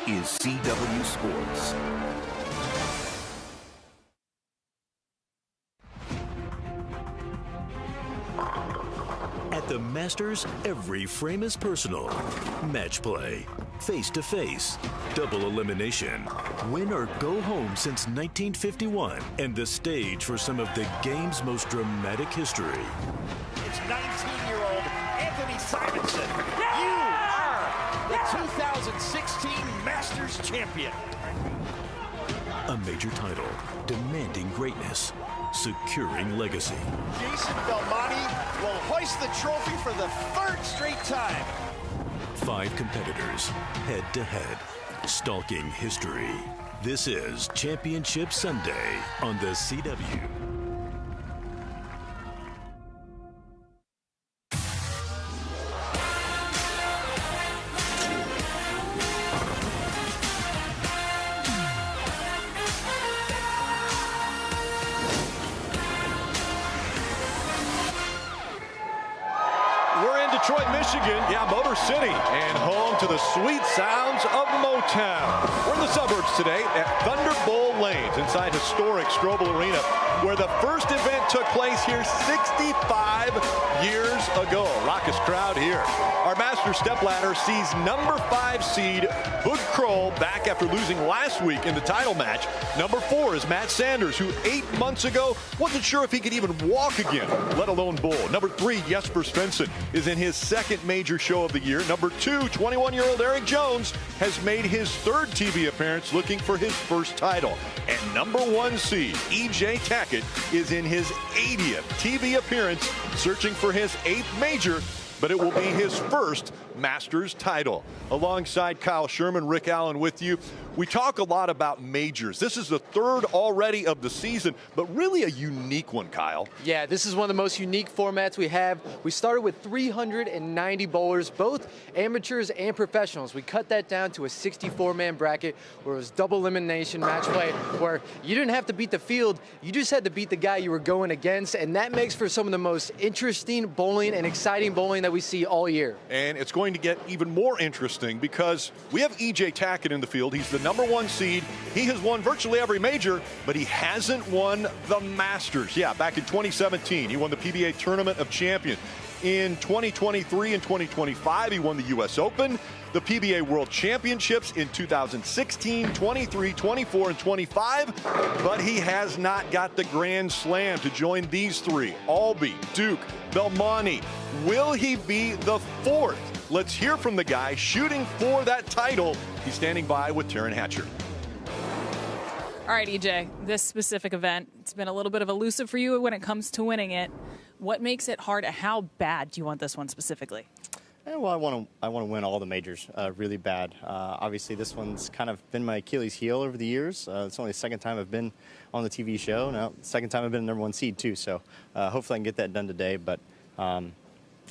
is CW Sports. At the Masters, every frame is personal. Match play, face-to-face, double elimination, win or go home since 1951, and the stage for some of the game's most dramatic history. It's 19-year-old Anthony Simonson. You are the 2016 Masters champion. A major title, demanding greatness, securing legacy. Jason Belmonte will hoist the trophy for the third straight time. 5 competitors, head-to-head, stalking history. This is Championship Sunday on the CW. Detroit, Michigan, Motor City, and home to the sweet sounds of Motown. We're in the suburbs today at Thunderbolt Lanes inside historic Strobel Arena, where the first event took place here 65 years ago. Raucous crowd here. Our Masters Stepladder sees number 5 seed Croll back after losing last week in the title match. Number 4 is Matt Sanders, who 8 months ago wasn't sure if he could even walk again, let alone bowl. Number 3, Jesper Svensson, is in his second major show of the year. Number 2, 21-year-old Eric Jones has made his third TV appearance looking for his first title. And number 1 seed, E.J. Tackett, is in his 80th TV appearance, searching for his 8th major, but it will be his first Masters title. Alongside Kyle Sherman, Rick Allen with you. We talk a lot about majors. This is the third already of the season, but really a unique one, Kyle. Yeah, this is one of the most unique formats we have. We started with 390 bowlers, both amateurs and professionals. We cut that down to a 64-man bracket where it was double elimination match play, where you didn't have to beat the field, you just had to beat the guy you were going against, and that makes for some of the most interesting bowling and exciting bowling that we see all year. And it's going to get even more interesting because we have E.J. Tackett in the field. He's the number 1 seed. He has won virtually every major, but he hasn't won the Masters. Yeah, back in 2017, he won the PBA Tournament of Champions. In 2023 and 2025, he won the U.S. Open, the PBA World Championships in 2016, 23, 24, and 25, but he has not got the Grand Slam to join these 3, Albee, Duke, Belmonte. Will he be the 4th? Let's hear from the guy shooting for that title. He's standing by with Taryn Hatcher. All right, EJ, this specific event, it's been a little bit of elusive for you when it comes to winning it. What makes it hard? How bad do you want this one specifically? Well, I want to win all the majors really bad. Obviously, this one's kind of been my Achilles heel over the years. It's only the second time I've been on the TV show. Now, second time I've been number 1 seed, too. So hopefully I can get that done today. But I'm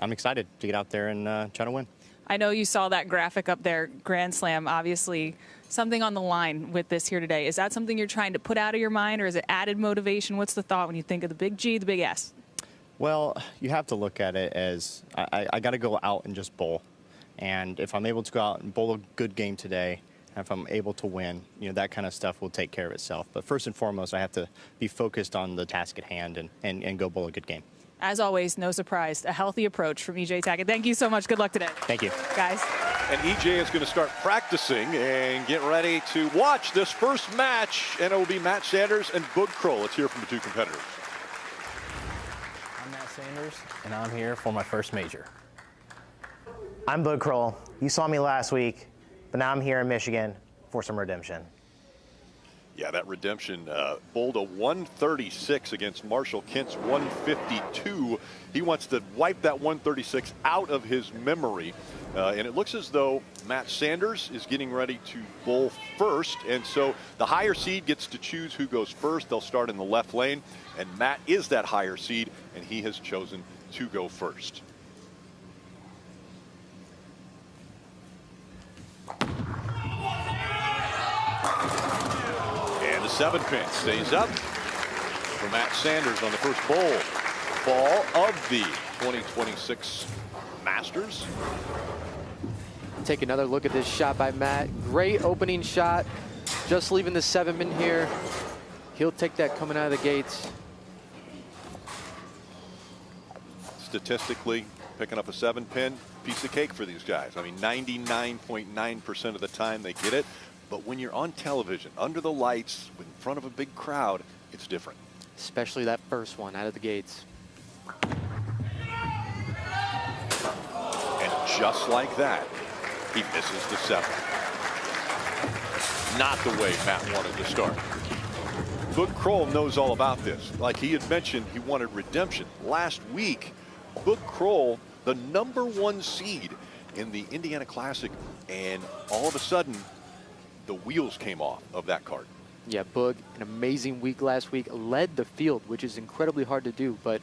excited to get out there and try to win. I know you saw that graphic up there, Grand Slam, obviously something on the line with this here today. Is that something you're trying to put out of your mind, or is it added motivation? What's the thought when you think of the big G, the big S? Well, you have to look at it as I got to go out and just bowl. And if I'm able to go out and bowl a good game today, and if I'm able to win, that kind of stuff will take care of itself. But first and foremost, I have to be focused on the task at hand and go bowl a good game. As always, no surprise, a healthy approach from E.J. Tackett. Thank you so much. Good luck today. Thank you. Guys. And E.J. is going to start practicing and get ready to watch this first match, and it will be Matt Sanders and Croll. Let's hear from the 2 competitors. I'm Matt Sanders, and I'm here for my first major. I'm Croll. You saw me last week, but now I'm here in Michigan for some redemption. Yeah, that redemption bowled a 136 against Marshall Kent's 152. He wants to wipe that 136 out of his memory. And it looks as though Matt Sanders is getting ready to bowl first. And so the higher seed gets to choose who goes first. They'll start in the left lane. And Matt is that higher seed, and he has chosen to go first. And the 7-pin stays up for Matt Sanders on the first ball of the 2026 Masters. take another look at this shot by Matt. Great opening shot. Just leaving the 7-pin here. He'll take that coming out of the gates. Statistically, picking up a 7-pin, piece of cake for these guys. I mean, 99.9% of the time they get it. But when you're on television, under the lights, in front of a big crowd, it's different. Especially that first one out of the gates. And just like that, he misses the 7. Not the way Matt wanted to start. Boog Croll knows all about this. Like he had mentioned, he wanted redemption. Last week, Boog Croll, the #1 seed in the Indiana Classic, and all of a sudden, the wheels came off of that cart. Yeah, Boog, an amazing week last week, led the field, which is incredibly hard to do, but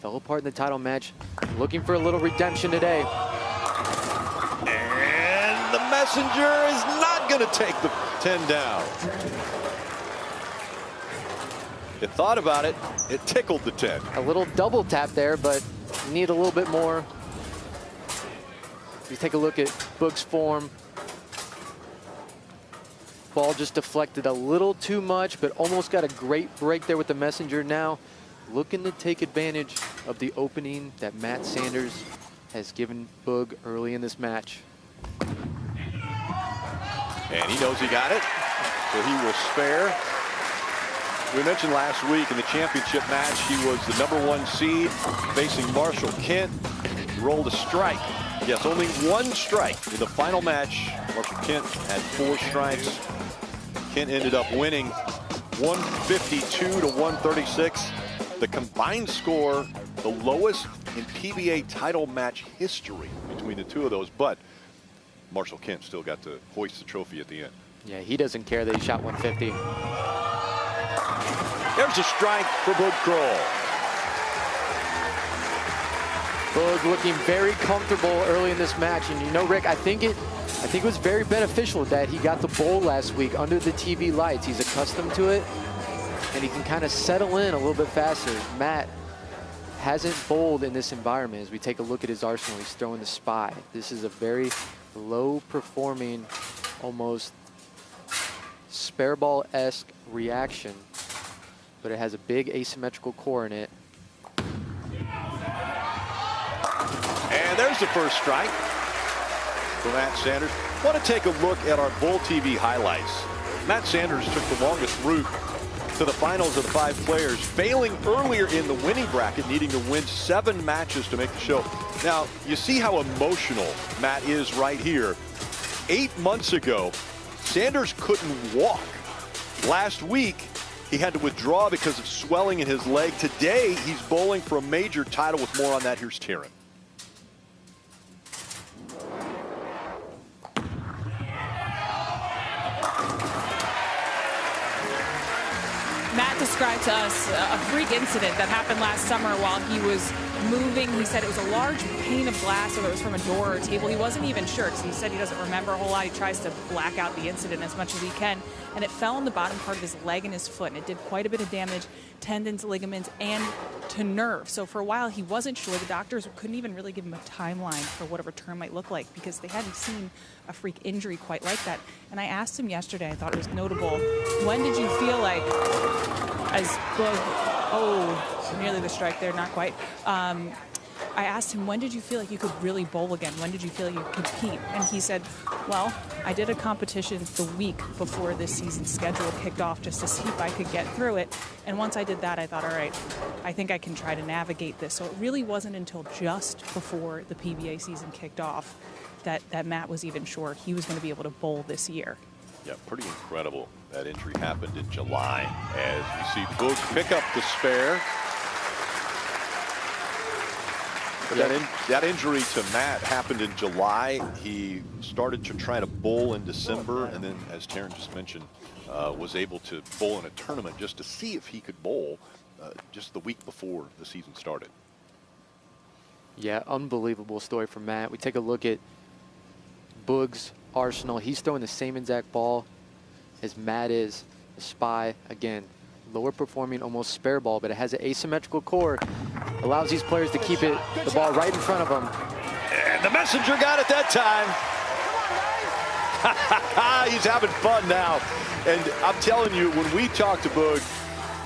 fell apart in the title match. Looking for a little redemption today. And the messenger is not going to take the 10 down. It thought about it. It tickled the 10. A little double tap there, but need a little bit more. You take a look at Boog's form. Ball just deflected a little too much, but almost got a great break there with the messenger. Now looking to take advantage of the opening that Matt Sanders has given Boog early in this match. And he knows he got it, so he will spare. We mentioned last week in the championship match, he was the #1 seed facing Marshall Kent. He rolled a strike. Yes, only 1 strike in the final match. Marshall Kent had 4 strikes. Kent ended up winning 152 to 136. The combined score, the lowest in PBA title match history between the two of those, but Marshall Kent still got to hoist the trophy at the end. Yeah, he doesn't care that he shot 150. There's a strike for Boog Croll. Boog looking very comfortable early in this match, and you know, Rick, I think it was very beneficial that he got the bowl last week under the TV lights. He's accustomed to it, and he can kind of settle in a little bit faster. Matt hasn't bowled in this environment. As we take a look at his arsenal, he's throwing the spy. This is a very low-performing, almost spare ball-esque reaction, but it has a big asymmetrical core in it. And there's the first strike for Matt Sanders. I want to take a look at our Bull TV highlights. Matt Sanders took the longest route to the finals of the 5 players, failing earlier in the winning bracket, needing to win 7 matches to make the show. Now, you see how emotional Matt is right here. 8 months ago, Sanders couldn't walk. Last week, he had to withdraw because of swelling in his leg. Today, he's bowling for a major title. With more on that, here's Taryn. Matt described to us a freak incident that happened last summer while he was moving. He said it was a large pane of glass, whether it was from a door or a table. He wasn't even sure, because he said he doesn't remember a whole lot. He tries to black out the incident as much as he can, and it fell on the bottom part of his leg and his foot, and it did quite a bit of damage, tendons, ligaments, and to nerve. So for a while, he wasn't sure. The doctors couldn't even really give him a timeline for what a return might look like, because they hadn't seen a freak injury quite like that. And I asked him yesterday, I thought it was notable, when did you feel like, as nearly the strike there, not quite. I asked him, when did you feel like you could really bowl again? When did you feel like you could compete? And he said, well, I did a competition the week before this season's schedule kicked off just to see if I could get through it. And once I did that, I thought, all right, I think I can try to navigate this. So it really wasn't until just before the PBA season kicked off that Matt was even sure he was going to be able to bowl this year. Yeah, pretty incredible. That injury happened in July, as we see Boog pick up the spare. But that injury to Matt happened in July. He started to try to bowl in December, and then, as Taryn just mentioned, was able to bowl in a tournament just to see if he could bowl just the week before the season started. Yeah, unbelievable story from Matt. We take a look at Boog's arsenal. He's throwing the same exact ball as Matt is. The spy, again, lower performing, almost spare ball, but it has an asymmetrical core. Allows these players to keep the ball right in front of them. And the messenger got it that time. He's having fun now. And I'm telling you, when we talked to Boog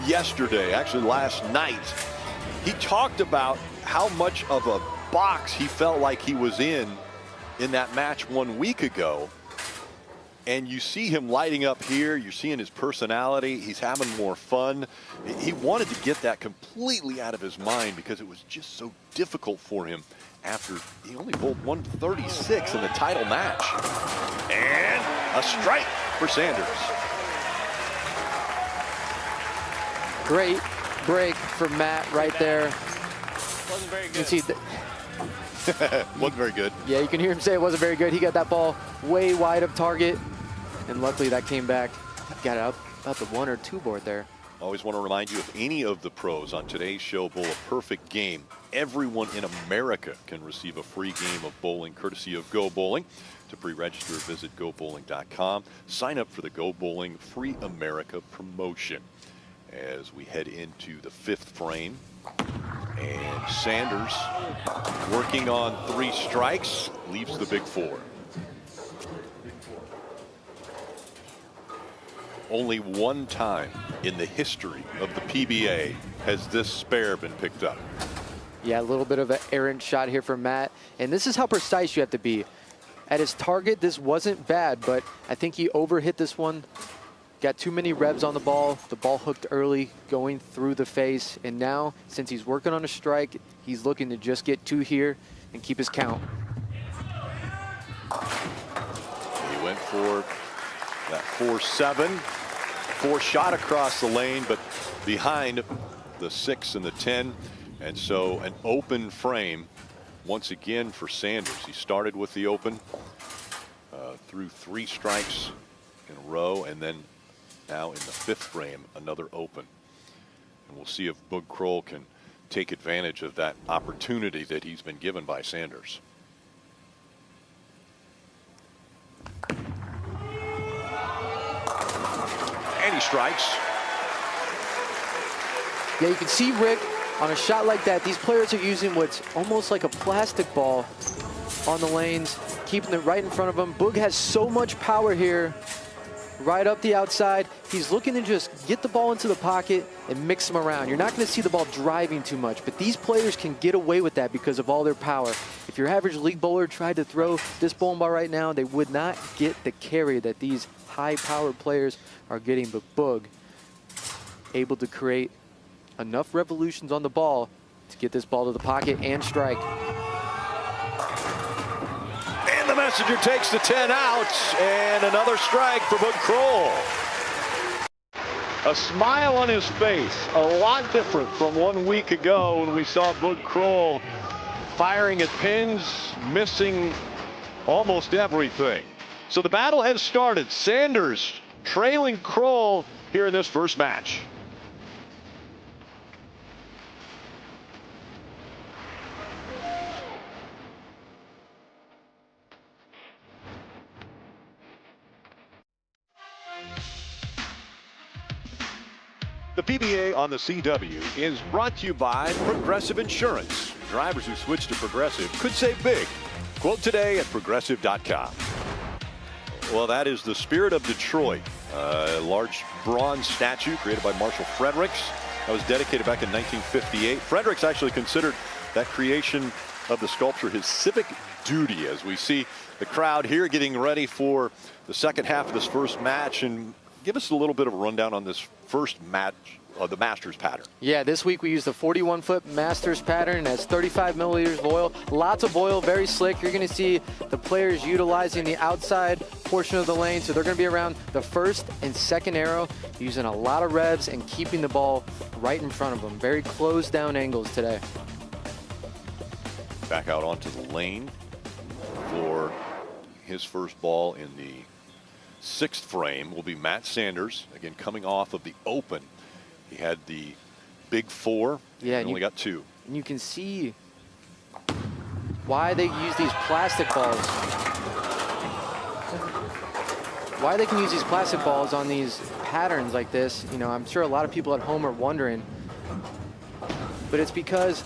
yesterday, actually last night, he talked about how much of a box he felt like he was in that match 1 week ago. And you see him lighting up here. You're seeing his personality. He's having more fun. He wanted to get that completely out of his mind because it was just so difficult for him after he only bowled 136 in the title match. And a strike for Sanders. Great break from Matt right there. Wasn't very You good. can see Wasn't very good. yeah, you can hear him say it wasn't very good. He got that ball way wide of target, and luckily that came back. Got it out about the 1 or 2 board there. Always want to remind you, if any of the pros on today's show bowl a perfect game, everyone in America can receive a free game of bowling courtesy of Go Bowling. To pre-register, visit gobowling.com. Sign up for the Go Bowling Free America promotion. As we head into the 5th frame, and Sanders working on 3 strikes, leaves the big 4. Only one time in the history of the PBA has this spare been picked up. Yeah, a little bit of an errant shot here from Matt. And this is how precise you have to be. At his target, this wasn't bad, but I think he overhit this one. Got too many revs on the ball hooked early, going through the face. And now, since he's working on a strike, he's looking to just get 2 here and keep his count. He went for that 4-7. 4 shot across the lane, but behind the 6 and the 10. And so an open frame once again for Sanders. He started with the open, threw 3 strikes in a row, and then now in the 5th frame, another open. And we'll see if Boog Croll can take advantage of that opportunity that he's been given by Sanders. And he strikes. Yeah, you can see Rick on a shot like that. These players are using what's almost like a plastic ball on the lanes, keeping it right in front of them. Boog has so much power here, right up the outside. He's looking to just get the ball into the pocket and mix them around. You're not going to see the ball driving too much, but these players can get away with that because of all their power. If your average league bowler tried to throw this bowling ball right now, they would not get the carry that these high-powered players are getting. But Boog able to create enough revolutions on the ball to get this ball to the pocket and strike. And the messenger takes the 10 out, and another strike for Boog Croll. A smile on his face, a lot different from 1 week ago when we saw Boog Croll firing at pins, missing almost everything. So the battle has started. Sanders trailing Croll here in this first match. The PBA on the CW is brought to you by Progressive Insurance. Drivers who switch to Progressive could save big. Quote today at progressive.com. Well, that is the spirit of Detroit. A large bronze statue created by Marshall Fredericks that was dedicated back in 1958. Fredericks actually considered that creation of the sculpture his civic duty, as we see the crowd here getting ready for the second half of this first match. And give us a little bit of a rundown on this first match of the Masters pattern. Yeah, this week we used the 41-foot Masters pattern. It has 35 milliliters of oil, lots of oil, very slick. You're going to see the players utilizing the outside portion of the lane, so they're going to be around the first and second arrow, using a lot of revs and keeping the ball right in front of them. Very closed down angles today. Back out onto the lane for his first ball in the 6th frame will be Matt Sanders, again coming off of the open. He had the big 4, yeah, and only got 2. And you can see why they use these plastic balls. Why they can use these plastic balls on these patterns like this. You know, I'm sure a lot of people at home are wondering. But it's because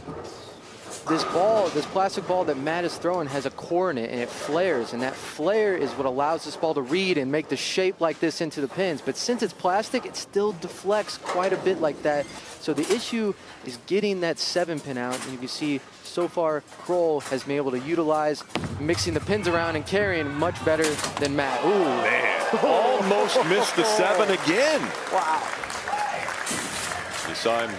this ball, this plastic ball that Matt is throwing has a core in it, and it flares, and that flare is what allows this ball to read and make the shape like this into the pins. But since it's plastic, it still deflects quite a bit like that. So the issue is getting that 7-pin out, and you can see so far Croll has been able to utilize mixing the pins around and carrying much better than Matt. Ooh. Man, almost missed the 7 again. Wow. You saw him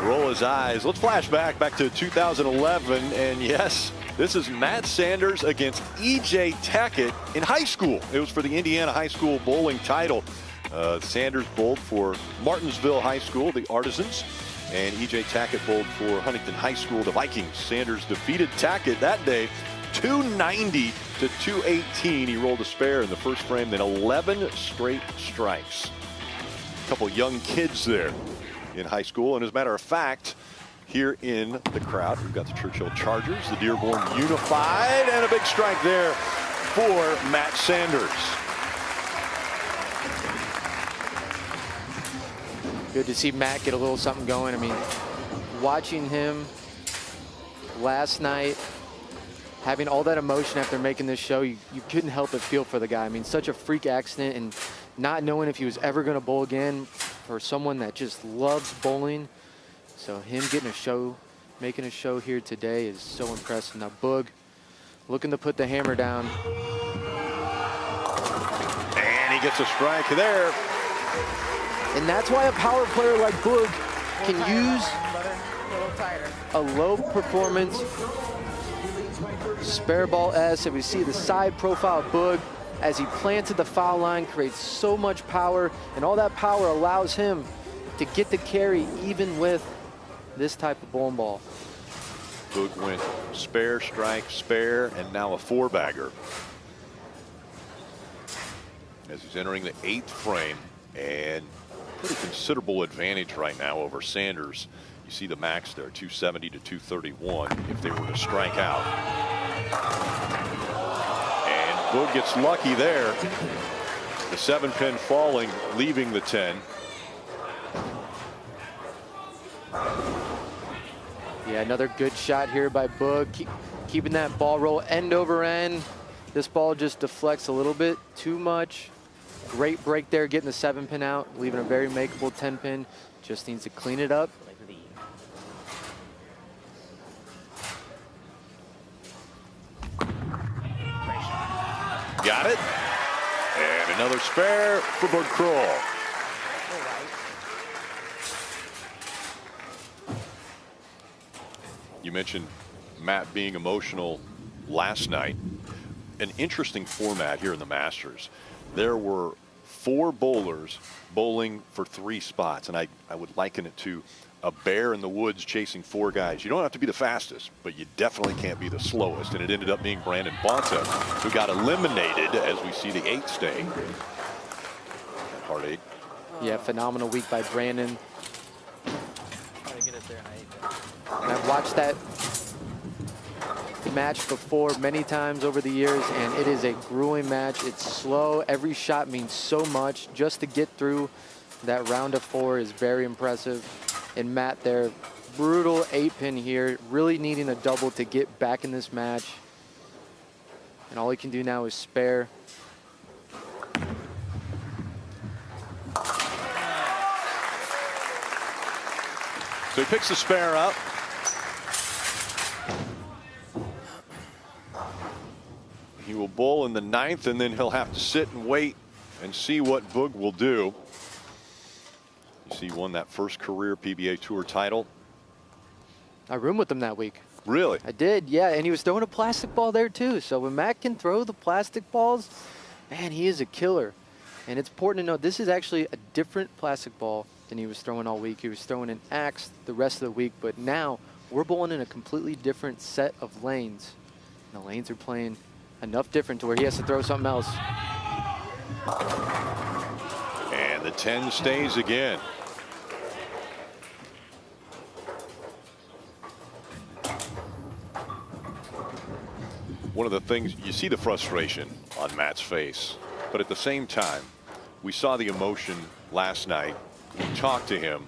roll his eyes. Let's flash back to 2011, and yes, this is Matt Sanders against E.J. Tackett in high school. It was for the Indiana High School bowling title. Sanders bowled for Martinsville High School, the Artisans, and E.J. Tackett bowled for Huntington High School, the Vikings. Sanders defeated Tackett that day 290 to 218. He rolled a spare in the first frame, then 11 straight strikes. A couple young kids there in high school, and as a matter of fact, here in the crowd, we've got the Churchill Chargers, the Dearborn Unified, and a big strike there for Matt Sanders. Good to see Matt get a little something going. I mean, watching him last night, having all that emotion after making this show, you couldn't help but feel for the guy. I mean, such a freak accident, and not knowing if he was ever going to bowl again for someone that just loves bowling. So him getting a show, making a show here today is so impressive. Now Boog looking to put the hammer down. And he gets a strike there. And that's why a power player like Boog can use a low performance spare ball S. If we see the side profile of Boog as he plants at the foul line, creates so much power, and all that power allows him to get the carry even with this type of bowling ball. Boog went spare, strike, spare, and now a 4-bagger. As he's entering the 8th frame, and pretty considerable advantage right now over Sanders. You see the max there, 270 to 231 if they were to strike out. And Boog gets lucky there. The 7-pin falling, leaving the 10. Yeah, another good shot here by Boog, keeping that ball roll end over end. This ball just deflects a little bit too much. Great break there, getting the 7-pin out, leaving a very makeable 10-pin. Just needs to clean it up. Got it. And another spare for Boog Croll. You mentioned Matt being emotional last night. An interesting format here in the Masters. There were 4 bowlers bowling for 3 spots, and I would liken it to a bear in the woods chasing 4 guys. You don't have to be the fastest, but you definitely can't be the slowest, and it ended up being Brandon Bonta who got eliminated as we see the 8 stay. Hard 8. Yeah, phenomenal week by Brandon. And I've watched that match before many times over the years, and it is a grueling match. It's slow. Every shot means so much. Just to get through that round of 4 is very impressive. And Matt there, brutal 8-pin here, really needing a double to get back in this match. And all he can do now is spare. So he picks the spare up. He will bowl in the 9th, and then he'll have to sit and wait and see what Boog will do. You see, he won that first career PBA Tour title. I roomed with him that week. Really? I did, yeah, and he was throwing a plastic ball there too. So when Matt can throw the plastic balls, man, he is a killer. And it's important to note this is actually a different plastic ball than he was throwing all week. He was throwing an axe the rest of the week, but now we're bowling in a completely different set of lanes. And the lanes are playing enough different to where he has to throw something else. And the 10 stays again. One of the things, you see the frustration on Matt's face, but at the same time, we saw the emotion last night. We talked to him,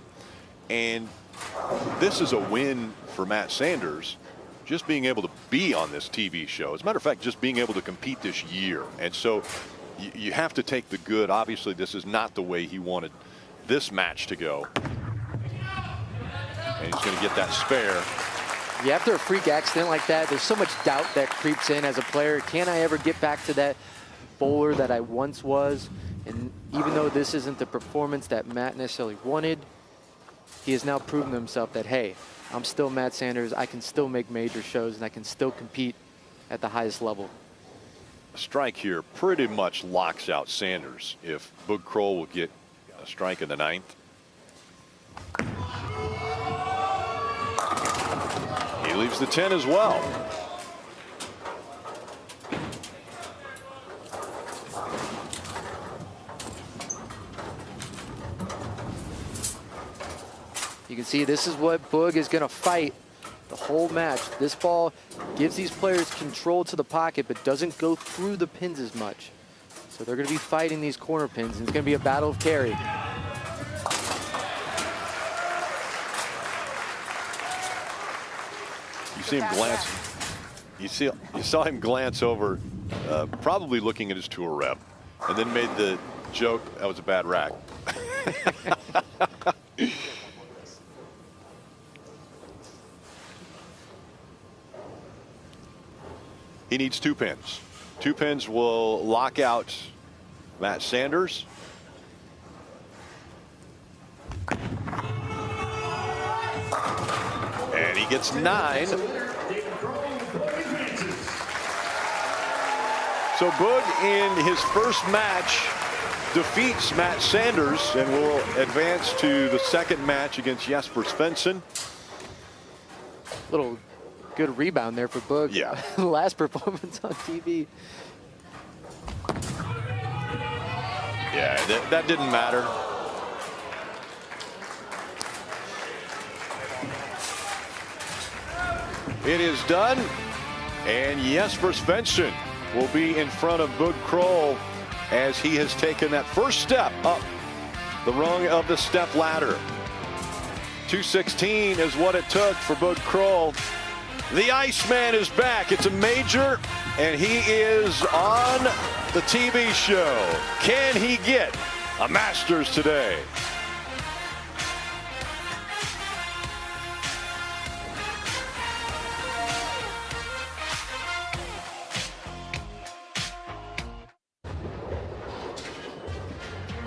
and this is a win for Matt Sanders just being able to be on this TV show. As a matter of fact, just being able to compete this year. And so you have to take the good. Obviously, this is not the way he wanted this match to go. And he's going to get that spare. Yeah, after a freak accident like that, there's so much doubt that creeps in as a player. Can I ever get back to that bowler that I once was? And even though this isn't the performance that Matt necessarily wanted, he has now proven to himself that, hey, I'm still Matt Sanders. I can still make major shows, and I can still compete at the highest level. A strike here pretty much locks out Sanders if Boog Croll will get a strike in the 9th. He leaves the 10 as well. You can see this is what Boog is going to fight the whole match. This ball gives these players control to the pocket, but doesn't go through the pins as much. So they're going to be fighting these corner pins, and it's going to be a battle of carry. You see him glance. You saw him glance over, probably looking at his tour rep, and then made the joke that was a bad rack. He needs 2 pins. 2 pins will lock out Matt Sanders. And he gets 9. So Boog in his first match defeats Matt Sanders and will advance to the second match against Jesper Svensson. Little good rebound there for Boog. Yeah. Last performance on TV. Yeah, that didn't matter. It is done, and Jesper Svensson will be in front of Boog Croll as he has taken that first step up the rung of the step ladder. 216 is what it took for Boog Croll. The Iceman is back. It's a major, and he is on the TV show. Can he get a Masters today?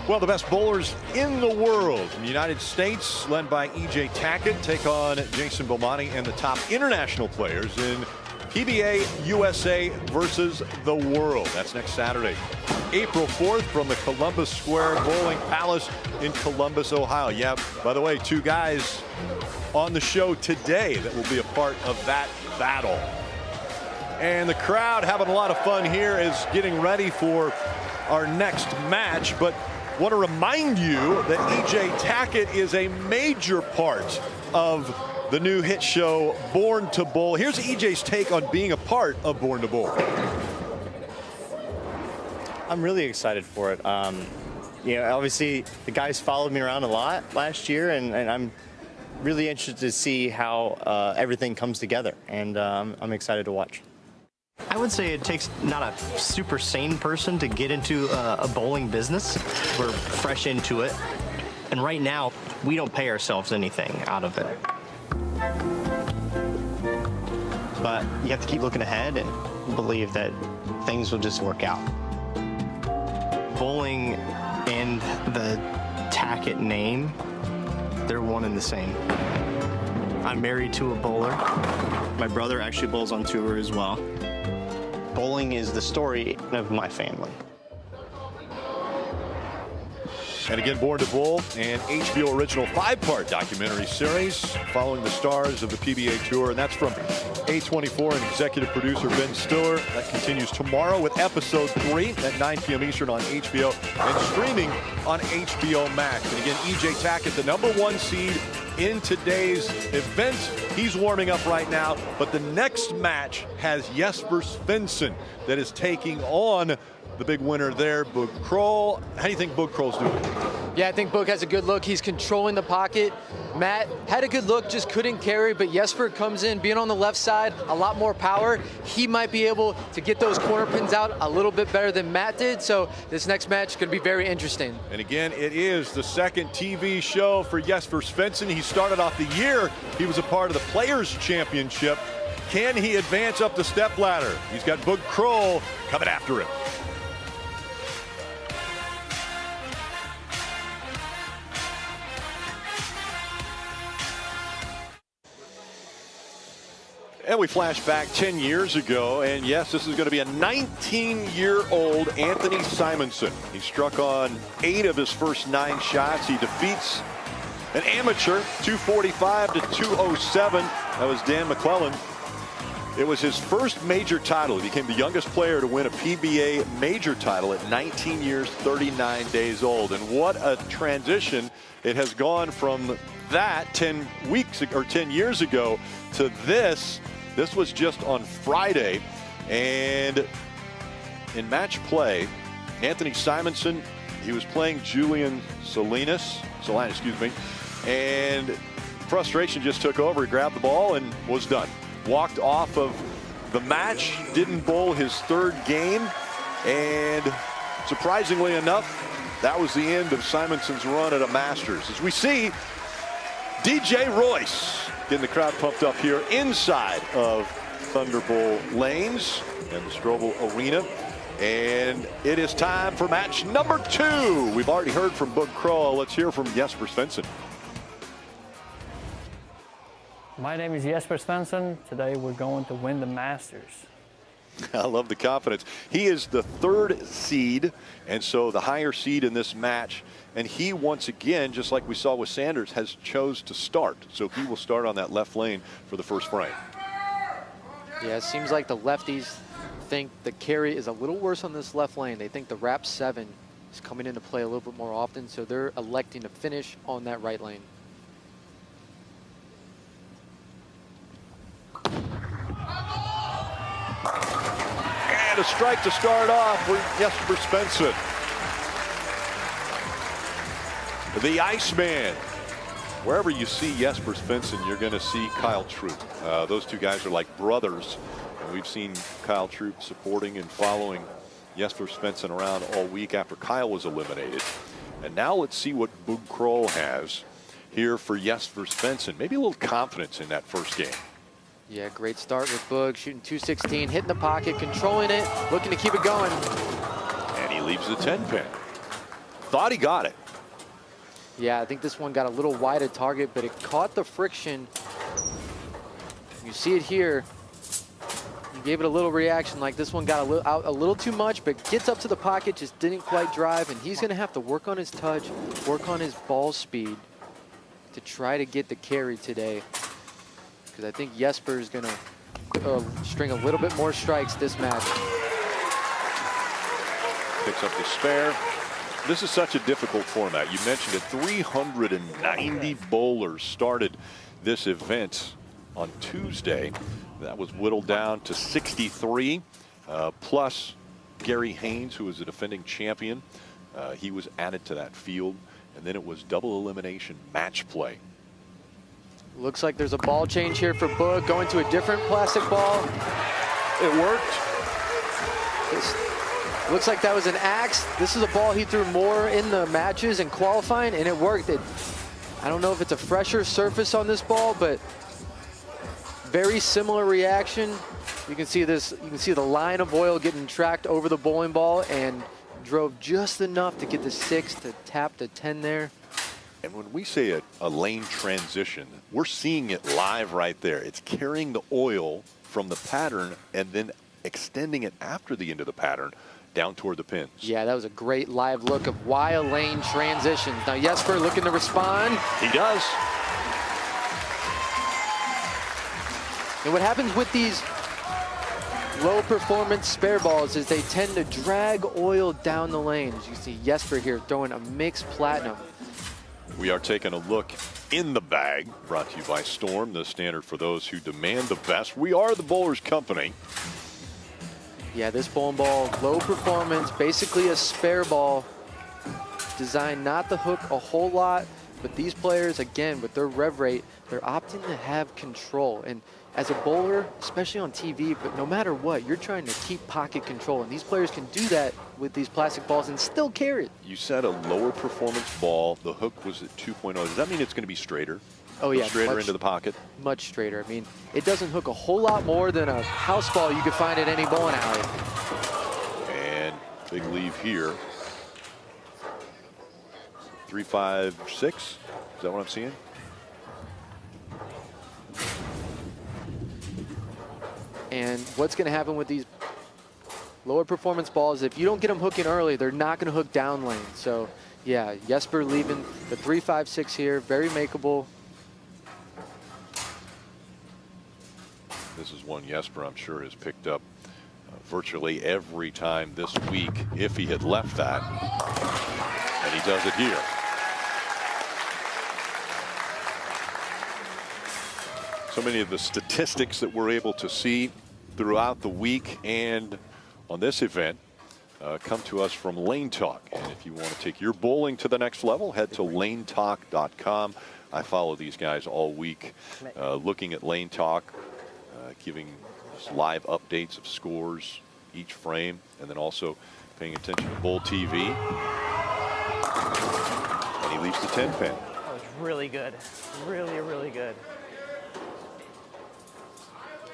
Well, the best bowlers in the world in the United States, led by E.J. Tackett, take on Jason Bomani and the top international players in PBA USA versus the world. That's next Saturday, April 4th, from the Columbus Square Bowling Palace in Columbus, Ohio. Yeah, by the way, 2 guys on the show today that will be a part of that battle. And the crowd having a lot of fun here is getting ready for our next match, but want to remind you that E.J. Tackett is a major part of the new hit show Born to Bowl. Here's E.J.'s take on being a part of Born to Bowl. I'm really excited for it. You know, obviously the guys followed me around a lot last year, and I'm really interested to see how everything comes together, and I'm excited to watch. I would say it takes not a super sane person to get into a bowling business. We're fresh into it. And right now, we don't pay ourselves anything out of it. But you have to keep looking ahead and believe that things will just work out. Bowling and the Tackett name, they're one and the same. I'm married to a bowler. My brother actually bowls on tour as well. Bowling is the story of my family. And again, Born to Bowl, an HBO original 5-part documentary series following the stars of the PBA Tour. And that's from A24 and executive producer Ben Stiller. That continues tomorrow with episode 3 at 9 p.m. Eastern on HBO and streaming on HBO Max. And again, E.J. Tackett, the #1 seed in today's event. He's warming up right now, but the next match has Jesper Svensson that is taking on the big winner there, Boog Croll. How do you think Boog Croll's doing? Yeah, I think Boog has a good look. He's controlling the pocket. Matt had a good look, just couldn't carry, but Jesper comes in, being on the left side, a lot more power. He might be able to get those corner pins out a little bit better than Matt did, so this next match is going to be very interesting. And again, it is the second TV show for Jesper Svensson. He started off the year, he was a part of the Players' Championship. Can he advance up the stepladder? He's got Boog Croll coming after him. And we flash back 10 years ago, and yes, this is going to be a 19-year-old Anthony Simonson. He struck on 8 of his first 9 shots. He defeats an amateur, 245 to 207. That was Dan McClellan. It was his first major title. He became the youngest player to win a PBA major title at 19 years, 39 days old. And what a transition it has gone from that 10 years ago to this. This was just on Friday, and in match play, Anthony Simonson, he was playing Julian Salinas, and frustration just took over. He grabbed the ball and was done. Walked off of the match, didn't bowl his 3rd game, and surprisingly enough, that was the end of Simonson's run at a Masters. As we see, DJ Royce getting the crowd pumped up here inside of Thunder Bowl lanes and the Strobel Arena. And it is time for match number 2. We've already heard from Boog Croll. Let's hear from Jesper Svensson. My name is Jesper Svensson. Today we're going to win the Masters. I love the confidence. He is the 3rd seed, and so the higher seed in this match. And he, once again, just like we saw with Sanders, has chose to start. So he will start on that left lane for the first frame. Yeah, it seems like the lefties think the carry is a little worse on this left lane. They think the wrap 7 is coming into play a little bit more often, so they're electing to finish on that right lane. And a strike to start off for Jesper Svensson. The Iceman. Wherever you see Jesper Svensson, you're going to see Kyle Troop. Those two guys are like brothers. And we've seen Kyle Troop supporting and following Jesper Svensson around all week after Kyle was eliminated. And now let's see what Boog Croll has here for Jesper Svensson. Maybe a little confidence in that first game. Yeah, great start with Boog, shooting 216, hitting the pocket, controlling it, looking to keep it going. And he leaves the 10-pin. Thought he got it. Yeah, I think this one got a little wide at target, but it caught the friction. You see it here. He gave it a little reaction, like this one got out a little too much, but gets up to the pocket, just didn't quite drive, and he's going to have to work on his touch, work on his ball speed to try to get the carry today. Because I think Jesper is going to string a little bit more strikes this match. Picks up the spare. This is such a difficult format. You mentioned it. 390 bowlers started this event on Tuesday. That was whittled down to 63, plus Gary Haynes, who was a defending champion. He was added to that field. And then it was double elimination match play. Looks like there's a ball change here for Boog, going to a different plastic ball. It worked. Looks like that was an axe. This is a ball he threw more in the matches and qualifying, and it worked. I don't know if it's a fresher surface on this ball, but very similar reaction. You can see this. You can see the line of oil getting tracked over the bowling ball, and drove just enough to get the 6 to tap the 10 there. And when we say a lane transition, we're seeing it live right there. It's carrying the oil from the pattern and then extending it after the end of the pattern down toward the pins. Yeah, that was a great live look of why a lane transitions. Now Jesper looking to respond. He does. And what happens with these low performance spare balls is they tend to drag oil down the lane. As you see Jesper here throwing a mixed platinum. We are taking a look in the bag, brought to you by Storm, the standard for those who demand the best. We are the Bowlers Company. Yeah, this bowling ball, low performance, basically a spare ball, designed not to hook a whole lot, but these players, again, with their rev rate, they're opting to have control. And as a bowler, especially on TV, but no matter what, you're trying to keep pocket control. And these players can do that with these plastic balls and still carry it. You said a lower performance ball. The hook was at 2.0. Does that mean it's going to be straighter? Oh, yeah. Straighter into the pocket? Much straighter. I mean, it doesn't hook a whole lot more than a house ball you could find at any bowling alley. And big leave here. 3.56. Is that what I'm seeing? And what's going to happen with these lower performance balls, if you don't get them hooking early, they're not going to hook down lane. So, yeah, Jesper leaving the 3.56 here, very makeable. This is one Jesper, I'm sure, has picked up virtually every time this week if he had left that. And he does it here. So many of the statistics that we're able to see throughout the week and on this event come to us from Lane Talk. And if you want to take your bowling to the next level, head to lanetalk.com. I follow these guys all week, looking at Lane Talk, giving us live updates of scores each frame, and then also paying attention to Bowl TV. And he leaves the 10 pin. That was really good. Really, really good.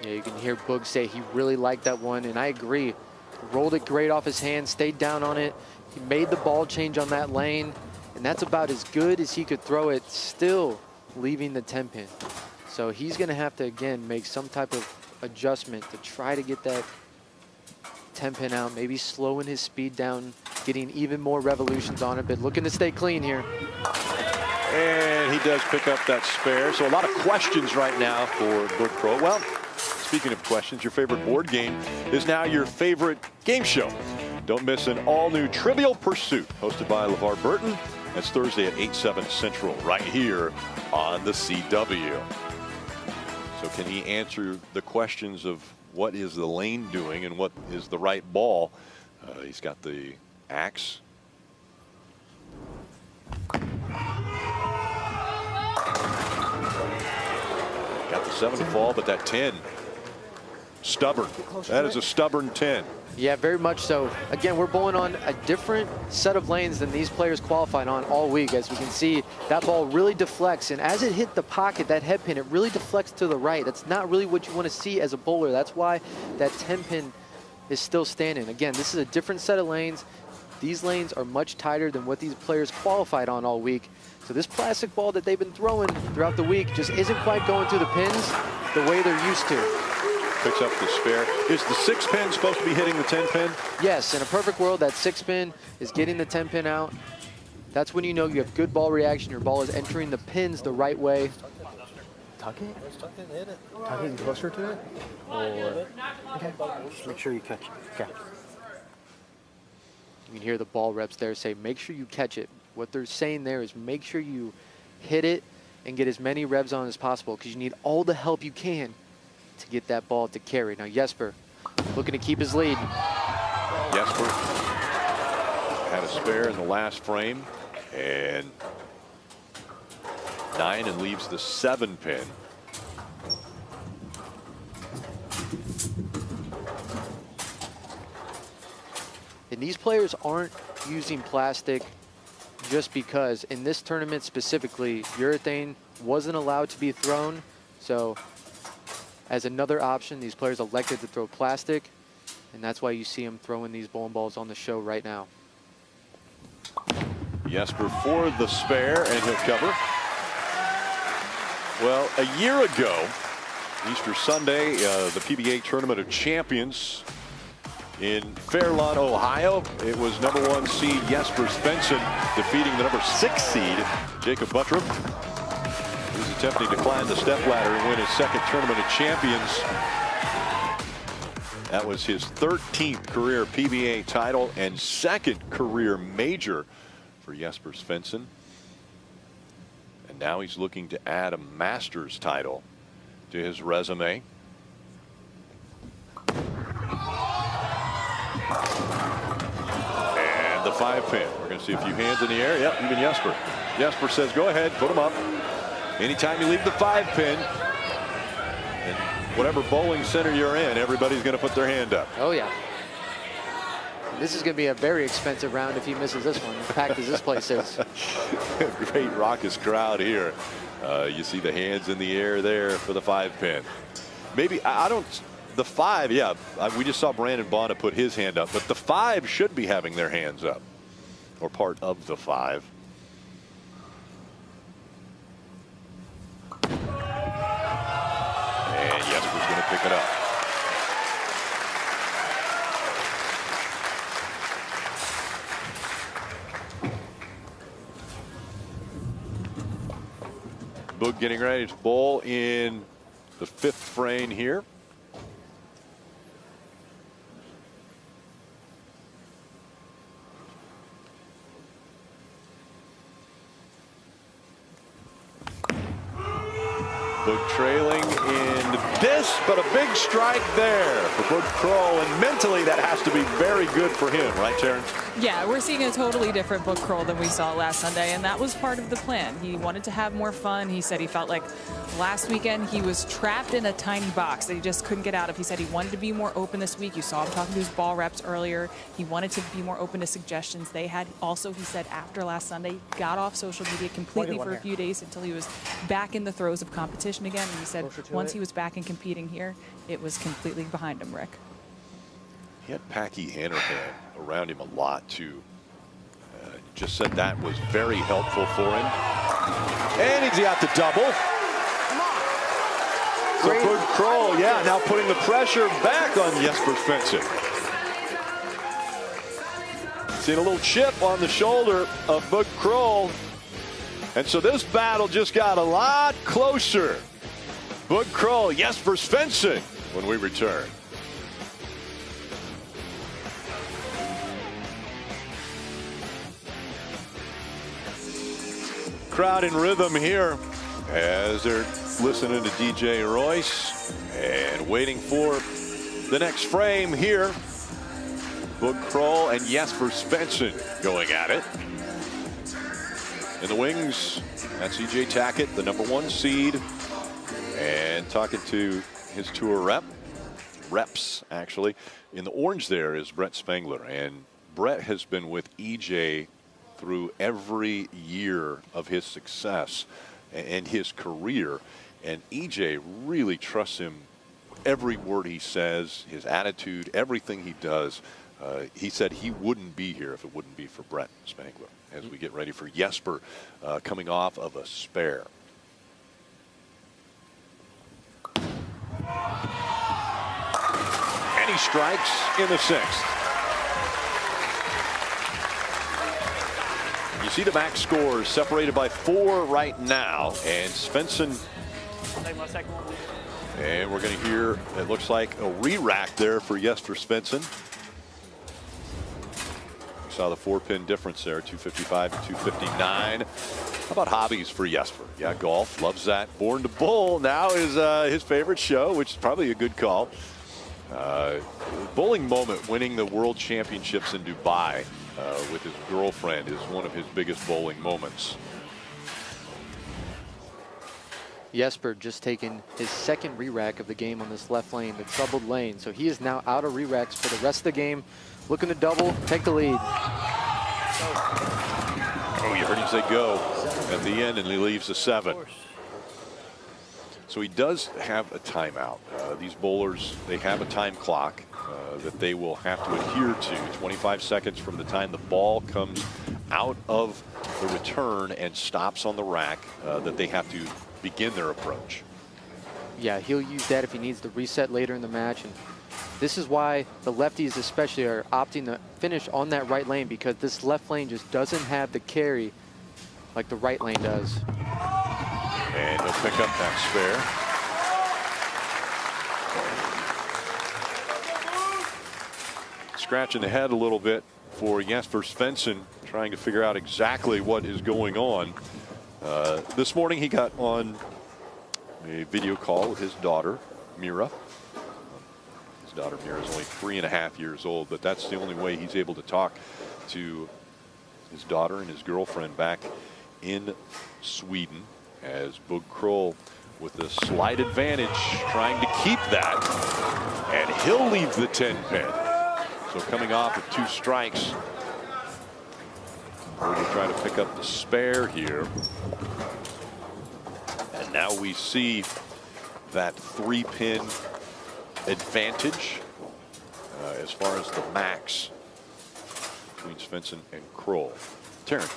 Yeah, you can hear Boog say he really liked that one, and I agree. Rolled it great off his hand, stayed down on it. He made the ball change on that lane, and that's about as good as he could throw it, still leaving the 10 pin. So he's going to have to, again, make some type of adjustment to try to get that 10 pin out, maybe slowing his speed down, getting even more revolutions on it, but looking to stay clean here. And he does pick up that spare. So a lot of questions right now for Boog Croll. Well, speaking of questions, your favorite board game is now your favorite game show. Don't miss an all-new Trivial Pursuit hosted by LeVar Burton. That's Thursday at 8/7 Central right here on the CW. So can he answer the questions of what is the lane doing and what is the right ball? He's got the axe. Got the 7 to fall, but that 10, stubborn. That is a stubborn 10. Yeah, very much so. Again, we're bowling on a different set of lanes than these players qualified on all week. As we can see, that ball really deflects, and as it hit the pocket, that head pin, it really deflects to the right. That's not really what you want to see as a bowler. That's why that 10 pin is still standing. Again, this is a different set of lanes. These lanes are much tighter than what these players qualified on all week. So this plastic ball that they've been throwing throughout the week just isn't quite going through the pins the way they're used to. Picks up the spare. Is the 6 pin supposed to be hitting the 10 pin? Yes, in a perfect world, that 6 pin is getting the 10 pin out. That's when you know you have good ball reaction. Your ball is entering the pins the right way. Tuck it? Tuck it closer to it? Or, okay. Just make sure you catch it. Okay. You can hear the ball reps there say, make sure you catch it. What they're saying there is make sure you hit it and get as many revs on as possible, because you need all the help you can to get that ball to carry. Now Jesper looking to keep his lead. Jesper had a spare in the last frame, and 9 and leaves the 7 pin. And these players aren't using plastic just because. In this tournament specifically, urethane wasn't allowed to be thrown. So as another option, these players elected to throw plastic, and that's why you see them throwing these bowling balls on the show right now. Jesper for the spare, and he'll cover. Well, a year ago, Easter Sunday, the PBA Tournament of Champions in Fairlawn, Ohio, it was #1 seed Jesper Svensson defeating the #6 seed Jacob Buttram. He was attempting to climb the stepladder and win his second Tournament of Champions. That was his 13th career PBA title and second career major for Jesper Svensson. And now he's looking to add a Masters title to his resume. 5 pin. We're going to see a few hands in the air. Yep, even Jesper. Jesper says, go ahead, put them up. Anytime you leave the 5 pin, and whatever bowling center you're in, everybody's going to put their hand up. Oh, yeah. This is going to be a very expensive round if he misses this one, packed as this place is. Great raucous crowd here. You see the hands in the air there for the 5 pin. Maybe, I don't, the 5, yeah, we just saw Brandon Bonta put his hand up, but the 5 should be having their hands up, or part of the 5. And Jesper's going to pick it up. Boog getting ready to bowl in the 5th frame here. Boog trailing in this, but a big strike there for Boog Croll, and mentally that has to be very good for him, right, Taryn? Yeah, we're seeing a totally different Boog Croll than we saw last Sunday, and that was part of the plan. He wanted to have more fun. He said he felt like last weekend he was trapped in a tiny box that he just couldn't get out of. He said he wanted to be more open this week. You saw him talking to his ball reps earlier. He wanted to be more open to suggestions they had. Also, he said after last Sunday, got off social media completely for a few days until he was back in the throes of competition again. And he said once he was back and competing here, it was completely behind him, Rick. He had Packy Hanrahan around him a lot, too. Just said that was very helpful for him. And he's got the double. So Boog Croll, yeah, now putting the pressure back on Jesper Svensson. Seen a little chip on the shoulder of Boog Croll. And so this battle just got a lot closer. Boog Croll, Jesper Svensson when we return. Crowd in rhythm here as they're listening to DJ Royce and waiting for the next frame here. Boog Croll and Jesper Svensson going at it. In the wings, that's EJ Tackett, the #1 seed, and talking to his tour reps actually. In the orange there is Brett Spangler, and Brett has been with EJ through every year of his success and his career, and EJ really trusts him. Every word he says, his attitude, everything he does. He said he wouldn't be here if it wouldn't be for Brett Spangler as we get ready for Jesper coming off of a spare. And he strikes in the 6th. You see the max scores separated by 4 right now, and Svensson. And we're going to hear, it looks like a re-rack there for Jesper Svensson. We saw the 4-pin difference there, 255 to 259. How about hobbies for Jesper? Yeah, golf, loves that. Born to Bowl now is his favorite show, which is probably a good call. Bowling moment, winning the World Championships in Dubai with his girlfriend, is one of his biggest bowling moments. Jesper just taken his 2nd re-rack of the game on this left lane, the troubled lane. So he is now out of re-racks for the rest of the game. Looking to double, take the lead. Oh, you heard him say go at the end, and he leaves a 7. So he does have a timeout. These bowlers, they have a time clock that they will have to adhere to. 25 seconds from the time the ball comes out of the return and stops on the rack that they have to begin their approach. Yeah, he'll use that if he needs to reset later in the match. And this is why the lefties especially are opting to finish on that right lane, because this left lane just doesn't have the carry like the right lane does. And he'll pick up that spare. Scratching the head a little bit for Jesper Svensson, trying to figure out exactly what is going on. This morning he got on a video call with his daughter, Mira. His daughter, Mira, is only 3.5 years old, but that's the only way he's able to talk to his daughter and his girlfriend back in Sweden, as Bug Croll with the slight advantage trying to keep that, and he'll leave the 10 pin. So coming off of 2 strikes, we're going to try to pick up the spare here. And now we see that 3-pin advantage as far as the max between Svensson and Croll. Taryn.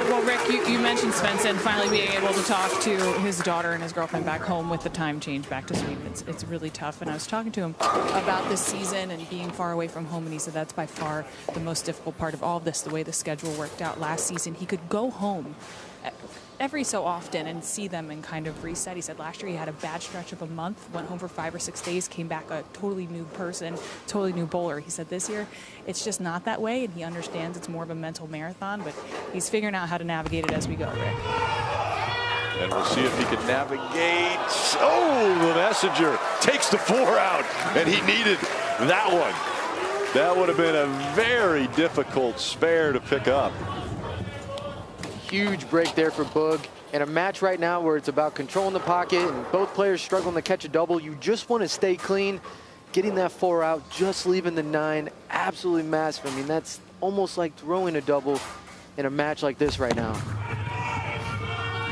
Well, Rick, you mentioned Svensson finally being able to talk to his daughter and his girlfriend back home with the time change back to Sweden. It's really tough. And I was talking to him about this season and being far away from home, and he said that's by far the most difficult part of all of this, the way the schedule worked out last season. He could go home every so often and see them and kind of reset. He said last year he had a bad stretch of a month, went home for 5 or 6 days, came back a totally new person, totally new bowler. He said this year it's just not that way, and he understands it's more of a mental marathon, but he's figuring out how to navigate it as we go, Rick. And we'll see if he can navigate. Oh, the messenger takes the 4 out, and he needed that one. That would have been a very difficult spare to pick up. Huge break there for Bug. In a match right now where it's about controlling the pocket and both players struggling to catch a double, you just want to stay clean. Getting that 4 out, just leaving the 9, absolutely massive. I mean, that's almost like throwing a double in a match like this right now.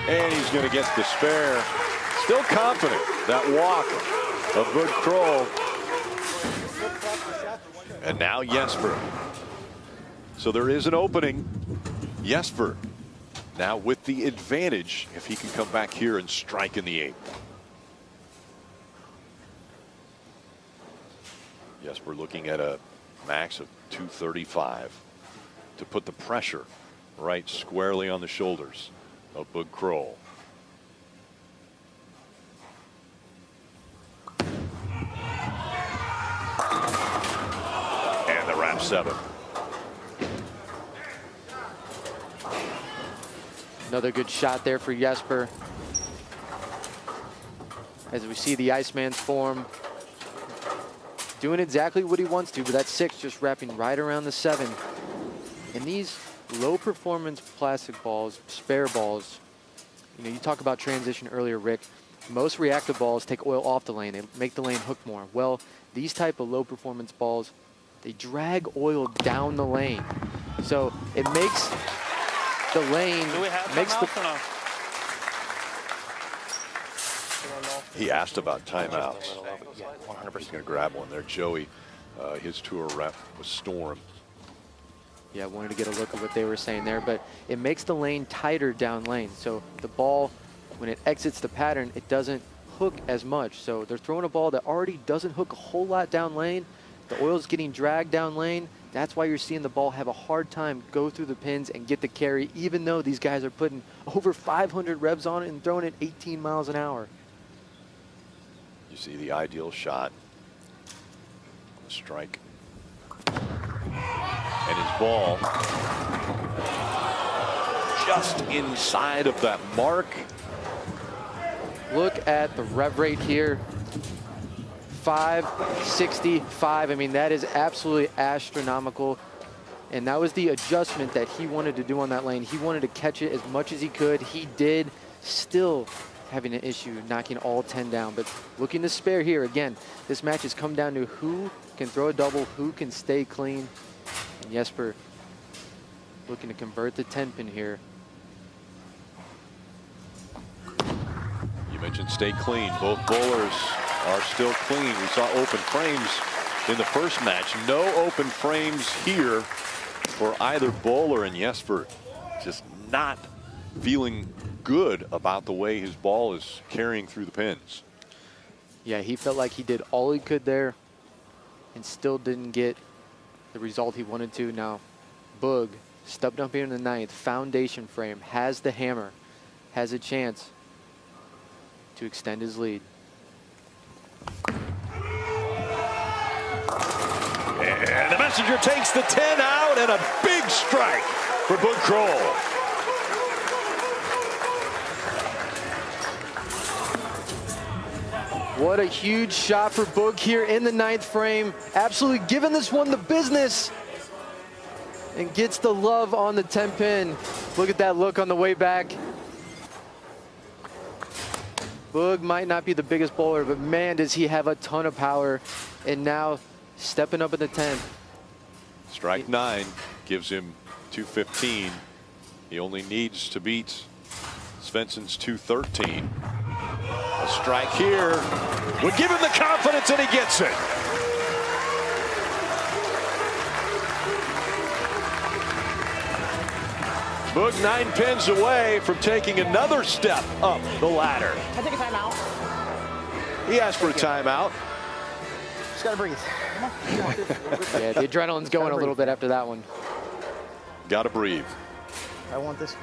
And he's going to get the spare. Still confident. That walk of Bug Croll. And now Jesper. So there is an opening. Jesper now with the advantage if he can come back here and strike in the 8th. Jesper looking at a max of 235 to put the pressure right squarely on the shoulders of Bug Croll. And the wrap 7. Another good shot there for Jesper. As we see the Iceman's form, doing exactly what he wants to, but that 6 just wrapping right around the 7. And these low performance plastic balls, spare balls, you know, you talk about transition earlier, Rick. Most reactive balls take oil off the lane. They make the lane hook more. Well, these type of low performance balls, they drag oil down the lane. So it makes the lane, makes the... He asked about timeouts. Yeah, 100%. He's going to grab one there. Joey, his tour rep was Storm. Yeah, I wanted to get a look at what they were saying there, but it makes the lane tighter down lane. So the ball, when it exits the pattern, it doesn't hook as much. So they're throwing a ball that already doesn't hook a whole lot down lane. The oil's getting dragged down lane. That's why you're seeing the ball have a hard time go through the pins and get the carry, even though these guys are putting over 500 revs on it and throwing it 18 miles an hour. You see the ideal shot. The strike. And his ball just inside of that mark. Look at the rev rate here. 565. I mean, that is absolutely astronomical. And that was the adjustment that he wanted to do on that lane. He wanted to catch it as much as he could. He did, still having an issue knocking all 10 down. But looking to spare here, again, this match has come down to who can throw a double, who can stay clean. And Jesper looking to convert the 10 pin here. You mentioned stay clean. Both bowlers are still clean. We saw open frames in the first match. No open frames here for either bowler, and Jesper just not feeling good about the way his ball is carrying through the pins. Yeah, he felt like he did all he could there and still didn't get the result he wanted to. Now, Bug stepped up here in the 9th, foundation frame, has the hammer, has a chance to extend his lead. And the messenger takes the 10 out, and a big strike for Bug Croll. What a huge shot for Boog here in the 9th frame. Absolutely giving this one the business. And gets the love on the 10 pin. Look at that look on the way back. Boog might not be the biggest bowler, but man, does he have a ton of power. And now stepping up in the 10th. Strike 9 gives him 215. He only needs to beat Svensson's 213. A strike here would give him the confidence, and he gets it. Boog 9 pins away from taking another step up the ladder. I take a timeout. He asked for a timeout. Just gotta breathe. Yeah, the adrenaline's going a little bit after that one. Gotta breathe. I want this.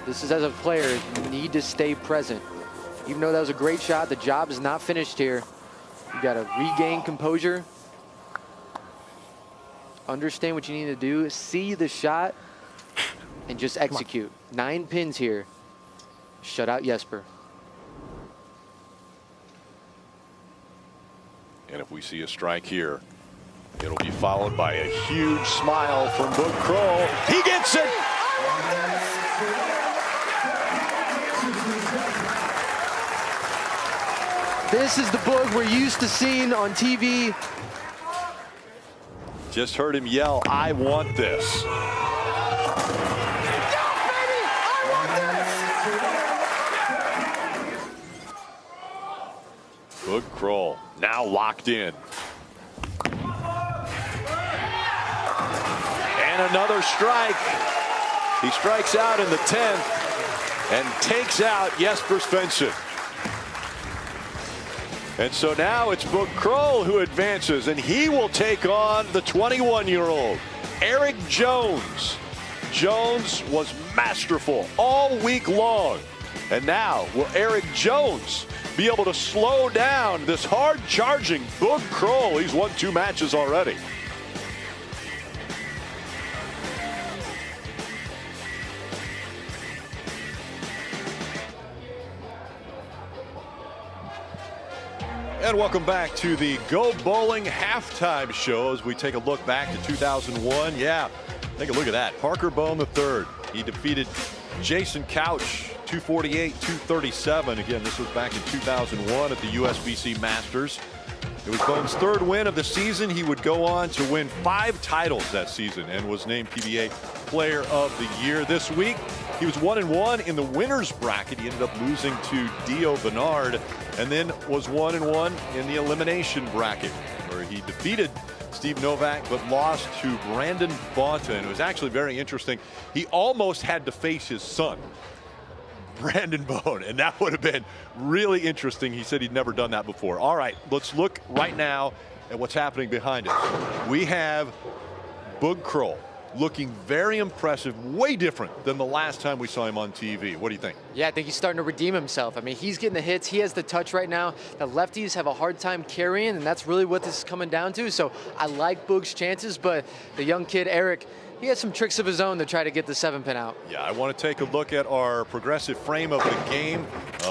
This is, as a player, you need to stay present. Even though that was a great shot, the job is not finished here. You got to regain composure. Understand what you need to do. See the shot and just execute. 9 pins here. Shut out Jesper. And if we see a strike here, it'll be followed by a huge smile from Boog Croll. He gets it! This is the Boog we're used to seeing on TV. Just heard him yell, "I want this." Boog Croll now locked in. And another strike. He strikes out in the 10th and takes out Jesper Svensson. And so now it's Boog Croll who advances, and he will take on the 21-year-old, Eric Jones. Jones was masterful all week long. And now will Eric Jones be able to slow down this hard-charging Boog Croll? He's won 2 matches already. And welcome back to the Go Bowling halftime show as we take a look back to 2001. Yeah, take a look at that. Parker Bone III. He defeated Jason Couch 248-237. Again, this was back in 2001 at the USBC Masters. It was Bone's 3rd win of the season. He would go on to win 5 titles that season and was named PBA Player of the Year. This week, he was 1-1 in the winner's bracket. He ended up losing to Dio Bernard, and then was 1-1 in the elimination bracket, where he defeated Steve Novak but lost to Brandon Bonta. And it was actually very interesting. He almost had to face his son, Brandon Bone, and that would have been really interesting. He said he'd never done that before. All right, let's look right now at what's happening behind us. We have Boog Croll looking very impressive, way different than the last time we saw him on TV. What do you think? Yeah, I think he's starting to redeem himself. I mean, he's getting the hits. He has the touch right now. The lefties have a hard time carrying, and that's really what this is coming down to. So I like Boog's chances, but the young kid, Eric, he has some tricks of his own to try to get the 7-pin out. Yeah, I want to take a look at our progressive frame of the game,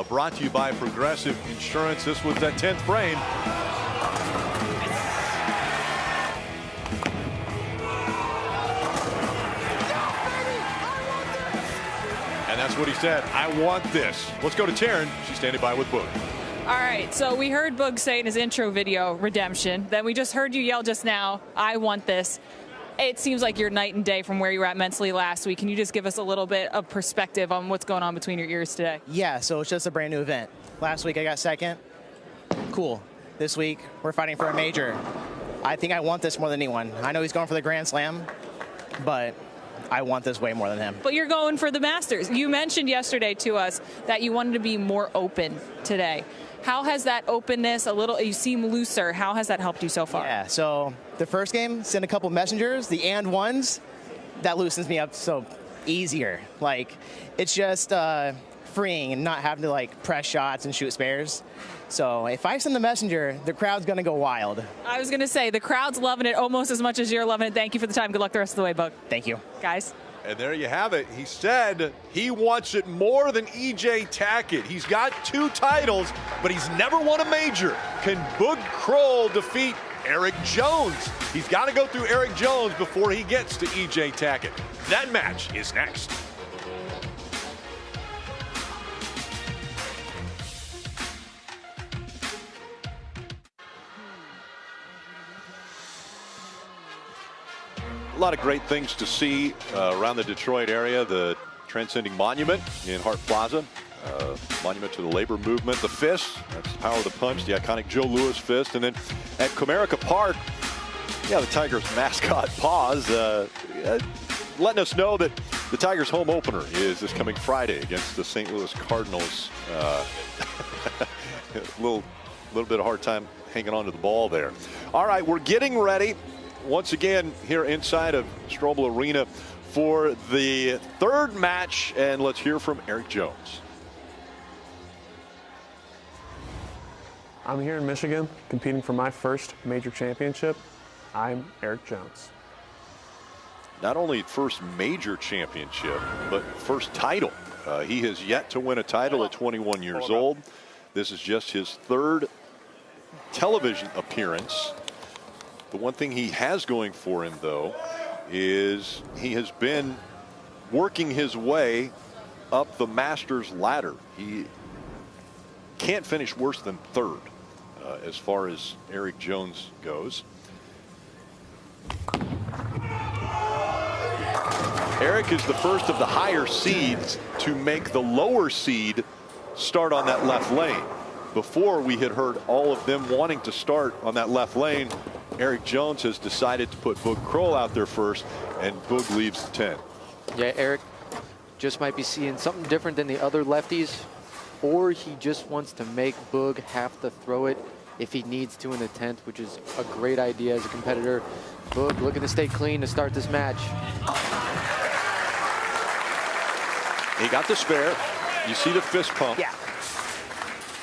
brought to you by Progressive Insurance. This was that 10th frame. And that's what he said. I want this. Let's go to Taryn. She's standing by with Boog. All right, so we heard Boog say in his intro video, redemption. Then we just heard you yell just now, I want this. It seems like you're night and day from where you were at mentally last week. Can you just give us a little bit of perspective on what's going on between your ears today? Yeah, so it's just a brand new event. Last week I got 2nd. Cool. This week we're fighting for a major. I think I want this more than anyone. I know he's going for the Grand Slam, but I want this way more than him. But you're going for the Masters. You mentioned yesterday to us that you wanted to be more open today. How has that openness, you seem looser, how has that helped you so far? Yeah, so the first game, send a couple messengers, the and ones, that loosens me up so easier. Like, it's just freeing and not having to like press shots and shoot spares. So if I send the messenger, the crowd's gonna go wild. I was gonna say, the crowd's loving it almost as much as you're loving it. Thank you for the time. Good luck the rest of the way, Boog. Thank you. Guys. And there you have it. He said he wants it more than E.J. Tackett. He's got 2 titles, but he's never won a major. Can Boog Croll defeat Eric Jones? He's got to go through Eric Jones before he gets to E.J. Tackett. That match is next. A lot of great things to see around the Detroit area. The transcending monument in Hart Plaza, monument to the labor movement, the fist, that's the power of the punch, the iconic Joe Louis fist. And then at Comerica Park, yeah, the Tigers mascot Paws letting us know that the Tigers home opener is this coming Friday against the St. Louis Cardinals. A little bit of hard time hanging on to the ball there. All right, we're getting ready once again here inside of Strobel Arena for the 3rd match, and let's hear from Eric Jones. I'm here in Michigan competing for my first major championship. I'm Eric Jones. Not only first major championship, but first title. He has yet to win a title at 21 years old. This is just his 3rd television appearance. The one thing he has going for him, though, is he has been working his way up the Masters ladder. He can't finish worse than 3rd as far as Eric Jones goes. Eric is the first of the higher seeds to make the lower seed start on that left lane. Before, we had heard all of them wanting to start on that left lane. Eric Jones has decided to put Boog Croll out there first, and Boog leaves the 10. Yeah, Eric just might be seeing something different than the other lefties, or he just wants to make Boog have to throw it if he needs to in the 10th, which is a great idea as a competitor. Boog looking to stay clean to start this match. He got the spare. You see the fist pump. Yeah.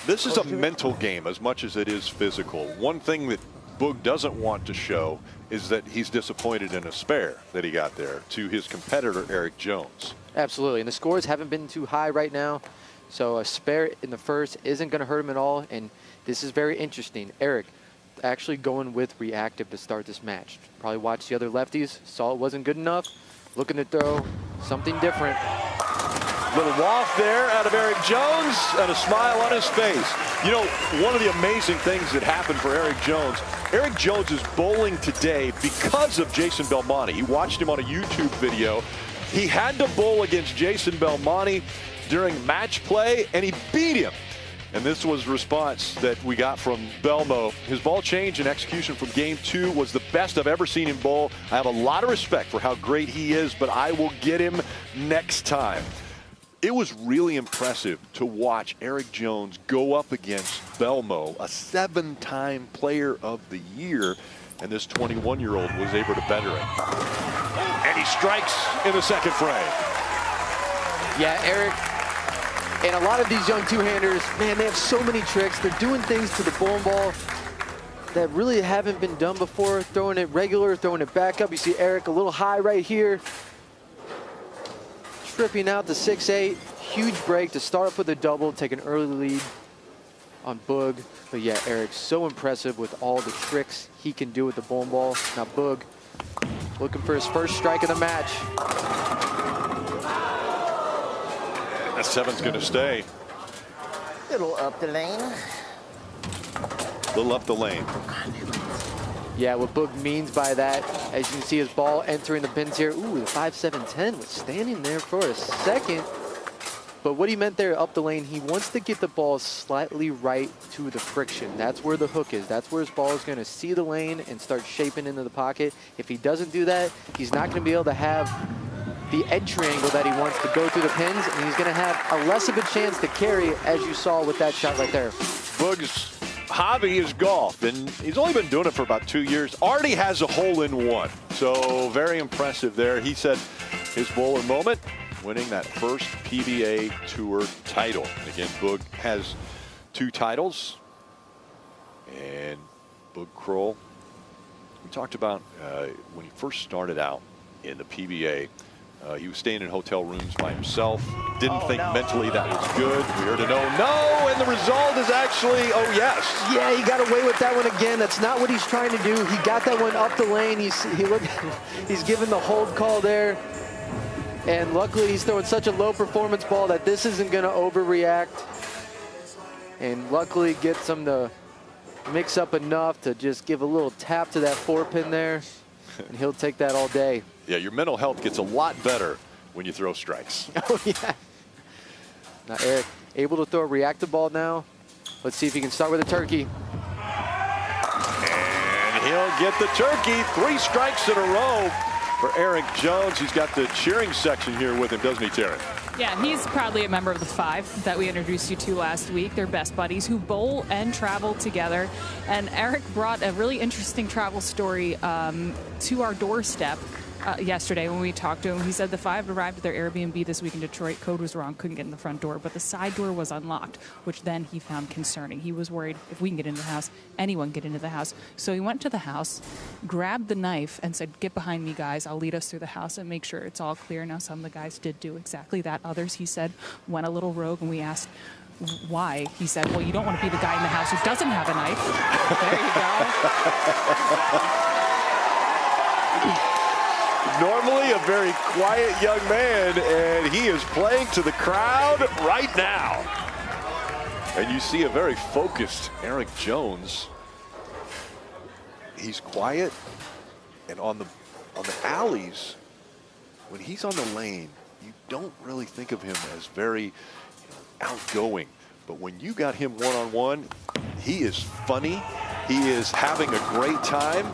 This is a mental game as much as it is physical. One thing that Boog doesn't want to show is that he's disappointed in a spare that he got there to his competitor, Eric Jones. Absolutely, and the scores haven't been too high right now, so a spare in the first isn't going to hurt him at all, and this is very interesting. Eric actually going with reactive to start this match. Probably watched the other lefties, saw it wasn't good enough, looking to throw something different. Little waft there out of Eric Jones and a smile on his face. You know, one of the amazing things that happened for Eric Jones is bowling today because of Jason Belmonte. He watched him on a YouTube video. He had to bowl against Jason Belmonte during match play, and he beat him. And this was the response that we got from Belmo. His ball change and execution from game 2 was the best I've ever seen him bowl. I have a lot of respect for how great he is, but I will get him next time. It was really impressive to watch Eric Jones go up against Belmo, a 7-time player of the year, and this 21-year-old was able to better him. And he strikes in the 2nd frame. Yeah, Eric, and a lot of these young two-handers, man, they have so many tricks. They're doing things to the bowling ball that really haven't been done before, throwing it regular, throwing it back up. You see Eric a little high right here. Tripping out the 6-8, huge break to start up with a double, take an early lead on Boog. But yeah, Eric, so impressive with all the tricks he can do with the bowling ball. Now Boog looking for his first strike of the match. That 7's going to stay. Little up the lane. Little up the lane. Yeah, what Boog means by that, as you can see his ball entering the pins here. Ooh, the 5-7-10 was standing there for a second. But what he meant there up the lane, he wants to get the ball slightly right to the friction. That's where the hook is. That's where his ball is going to see the lane and start shaping into the pocket. If he doesn't do that, he's not going to be able to have the entry angle that he wants to go through the pins, and he's going to have a less of a chance to carry, as you saw with that shot right there. Boog's hobby is golf, and he's only been doing it for about 2 years. Already has a hole-in-one, so very impressive there. He said his bowler moment, winning that first PBA Tour title. And again, Boog has 2 titles, and Boog Croll, we talked about when he first started out in the PBA, He was staying in hotel rooms by himself. Didn't think mentally that was good. We heard a no, and the result is actually, oh yes. Yeah, he got away with that one again. That's not what he's trying to do. He got that one up the lane. He's given the hold call there. And luckily he's throwing such a low performance ball that this isn't gonna overreact. And luckily gets him to mix up enough to just give a little tap to that 4-pin there. And he'll take that all day. Yeah, your mental health gets a lot better when you throw strikes. Oh, yeah. Now, Eric, able to throw a reactive ball now. Let's see if he can start with a turkey. And he'll get the turkey. 3 strikes in a row for Eric Jones. He's got the cheering section here with him, doesn't he, Taryn? Yeah, he's proudly a member of the 5 that we introduced you to last week. They're best buddies who bowl and travel together. And Eric brought a really interesting travel story to our doorstep yesterday when we talked to him. He said the 5 arrived at their Airbnb this week in Detroit. Code was wrong, couldn't get in the front door, but the side door was unlocked, which then he found concerning. He was worried if we can get into the house, anyone can get into the house. So he went to the house, grabbed the knife, and said, "Get behind me, guys. I'll lead us through the house and make sure it's all clear." Now, some of the guys did do exactly that. Others, he said, went a little rogue, and we asked why. He said, "Well, you don't want to be the guy in the house who doesn't have a knife." There you go. Normally a very quiet young man, and he is playing to the crowd right now. And you see a very focused Eric Jones. He's quiet, and on the alleys, when he's on the lane, you don't really think of him as very outgoing. But when you got him one-on-one, he is funny. He is having a great time,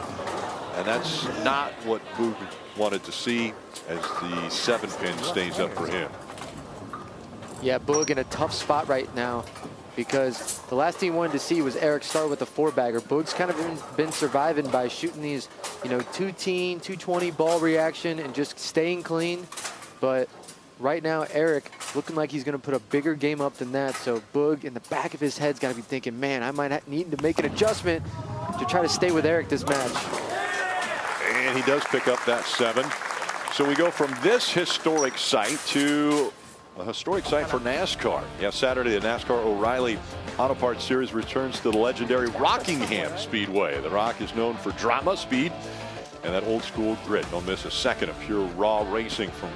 and that's not what Boog wanted to see as the 7-pin stays up for him. Yeah, Boog in a tough spot right now because the last thing he wanted to see was Eric start with a 4-bagger. Boog's kind of been surviving by shooting these, 2-teen, 220 ball reaction and just staying clean. But right now, Eric looking like he's going to put a bigger game up than that. So Boog in the back of his head's got to be thinking, man, I might need to make an adjustment to try to stay with Eric this match. And he does pick up that 7. So we go from this historic site to a historic site for NASCAR. Yeah, Saturday, the NASCAR O'Reilly Auto Parts Series returns to the legendary Rockingham Speedway. The Rock is known for drama, speed, and that old school grit. Don't miss a second of pure raw racing from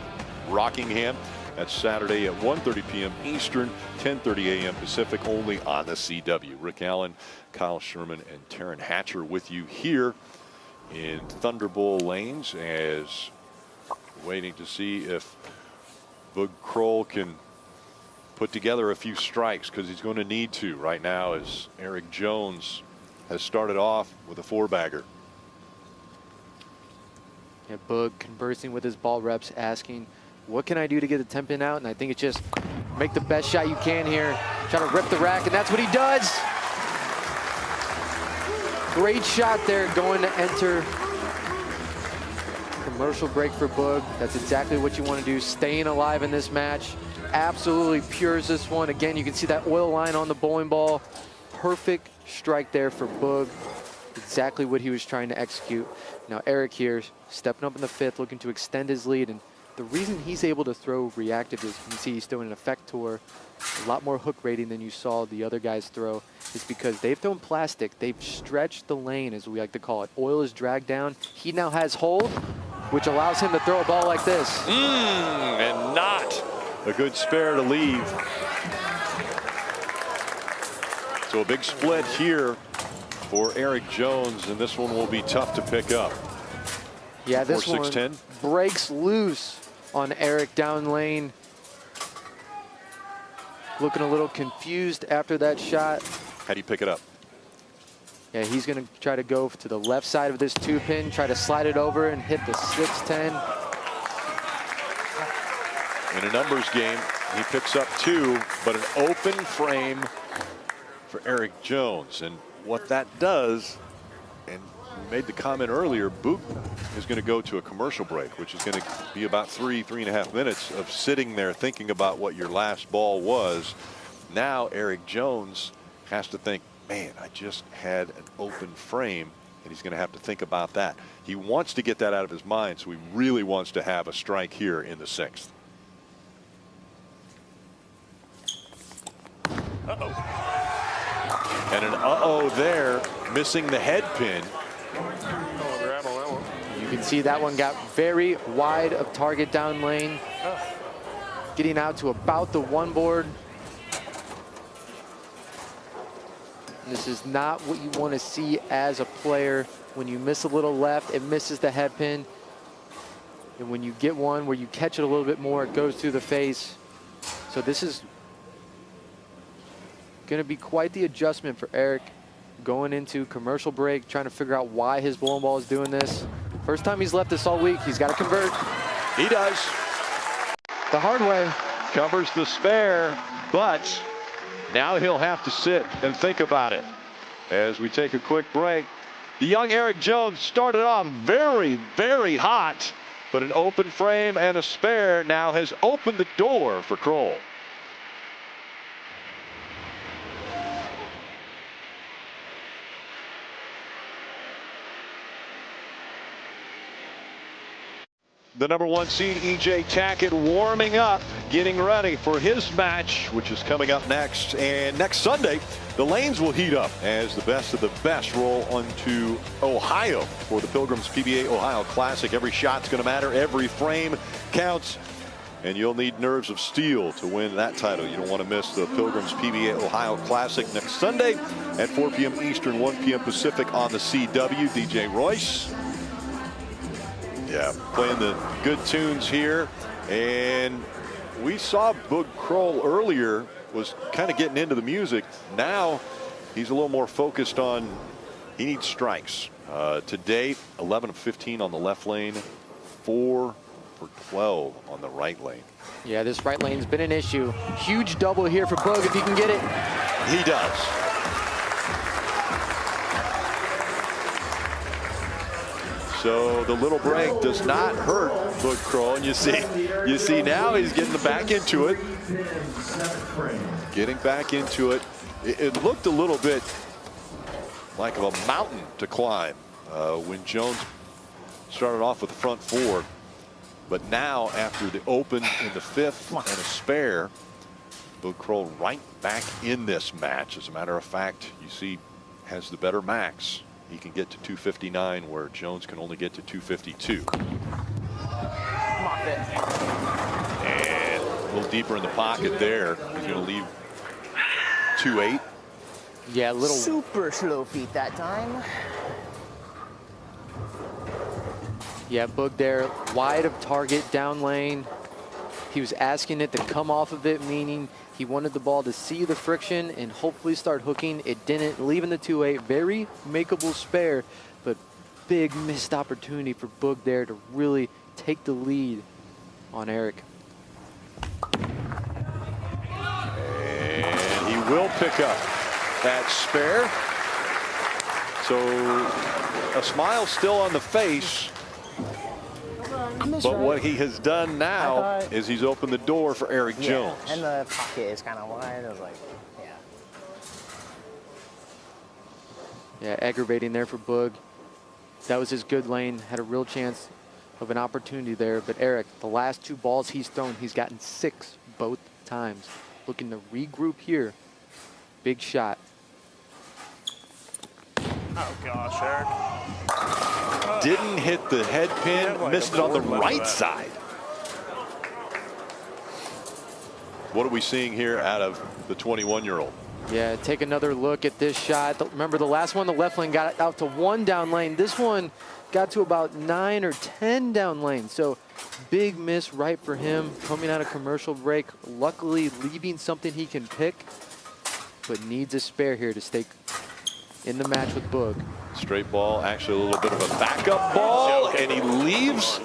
Rockingham. That's Saturday at 1:30 p.m. Eastern, 10:30 a.m. Pacific, only on the CW. Rick Allen, Kyle Sherman, and Taryn Hatcher with you here in Thunderbolt lanes, as waiting to see if Boog Croll can put together a few strikes, because he's going to need to right now, as Eric Jones has started off with a 4-bagger. Yeah, Boog conversing with his ball reps, asking, what can I do to get the 10-pin out? And I think it's just make the best shot you can here. Try to rip the rack, and that's what he does. Great shot there, going to enter. Commercial break for Boog. That's exactly what you want to do. Staying alive in this match. Absolutely pures this one. Again, you can see that oil line on the bowling ball. Perfect strike there for Boog. Exactly what he was trying to execute. Now Eric here, stepping up in the 5th, looking to extend his lead. And the reason he's able to throw reactive is, you can see he's throwing an effector, a lot more hook rating than you saw the other guys throw, is because they've thrown plastic. They've stretched the lane, as we like to call it. Oil is dragged down. He now has hold, which allows him to throw a ball like this. And not a good spare to leave. So a big split here for Eric Jones, and this one will be tough to pick up. Yeah, this 4-6-10. one breaks loose on Eric down lane. Looking a little confused after that shot. How do you pick it up? Yeah, he's going to try to go to the left side of this 2-pin, try to slide it over and hit the 6-10. In a numbers game, he picks up 2, but an open frame for Eric Jones. And what that does, and we made the comment earlier, Boog is going to go to a commercial break, which is going to be about 3.5 minutes of sitting there thinking about what your last ball was. Now Eric Jones has to think, man, I just had an open frame. and he's going to have to think about that. He wants to get that out of his mind, so he really wants to have a strike here in the 6th. And an there, missing the head pin. You can see that one got very wide of target down lane, getting out to about the 1 board. This is not what you want to see as a player. When you miss a little left, it misses the head pin. And when you get one where you catch it a little bit more, it goes through the face. So this is going to be quite the adjustment for Eric going into commercial break, trying to figure out why his bowling ball is doing this. First time he's left this all week. He's got to convert. He does. The hard way. Covers the spare, but now he'll have to sit and think about it. As we take a quick break, the young Eric Jones started off very, very hot, but an open frame and a spare now has opened the door for Croll. The number 1 seed, E.J. Tackett, warming up, getting ready for his match, which is coming up next. And next Sunday, the lanes will heat up as the best of the best roll onto Ohio for the Pilgrims PBA Ohio Classic. Every shot's going to matter. Every frame counts. And you'll need nerves of steel to win that title. You don't want to miss the Pilgrims PBA Ohio Classic next Sunday at 4 p.m. Eastern, 1 p.m. Pacific on the CW. DJ Royce. Yeah, playing the good tunes here. And we saw Boog Croll earlier was kind of getting into the music. Now he's a little more focused on, he needs strikes. To date, 11 of 15 on the left lane, 4 for 12 on the right lane. Yeah, this right lane's been an issue. Huge double here for Boog if he can get it. He does. So the little break does not hurt Boog Croll, and you see now he's getting back into it. Getting back into it. It looked a little bit like a mountain to climb when Jones started off with the front 4. But now, after the open in the 5th and a spare, Boog Croll right back in this match. As a matter of fact, you see has the better max. He can get to 259 where Jones can only get to 252. And a little deeper in the pocket there. He's going to leave 2-8. Yeah, a little super slow feet that time. Yeah, Boog there, wide of target down lane. He was asking it to come off of it, meaning he wanted the ball to see the friction and hopefully start hooking. It didn't, leaving the 2-8. Very makeable spare, but big missed opportunity for Boog there to really take the lead on Eric. And he will pick up that spare. So a smile still on the face. But what he has done now is he's opened the door for Eric Jones. And the pocket is kind of wide. I was like, Yeah, aggravating there for Boog. That was his good lane. Had a real chance of an opportunity there. But Eric, the last 2 balls he's thrown, he's gotten 6 both times. Looking to regroup here. Big shot. Oh, gosh, Eric. Didn't hit the head pin, missed it on the right side. What are we seeing here out of the 21-year-old? Yeah, take another look at this shot. Remember the last one, the left lane got out to 1 down lane. This one got to about 9 or 10 down lane. So big miss right for him coming out of commercial break. Luckily leaving something he can pick, but needs a spare here to stay in the match with Boog. Straight ball, actually a little bit of a backup ball, and he leaves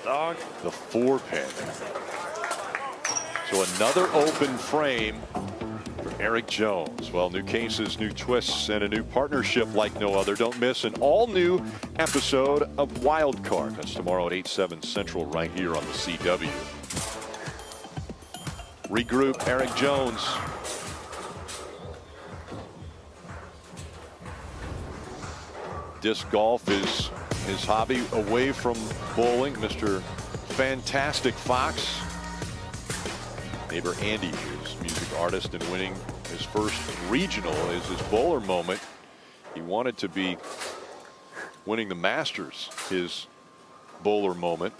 the 4 pin. So another open frame for Eric Jones. Well, new cases, new twists, and a new partnership like no other. Don't miss an all-new episode of Wild Card. That's tomorrow at 8/7 Central right here on the CW. Regroup Eric Jones. disc golf is his hobby away from bowling. Mr. Fantastic Fox. Neighbor Andy, his music artist, and winning his first regional is his bowler moment. He wanted to be winning the Masters, his bowler moment.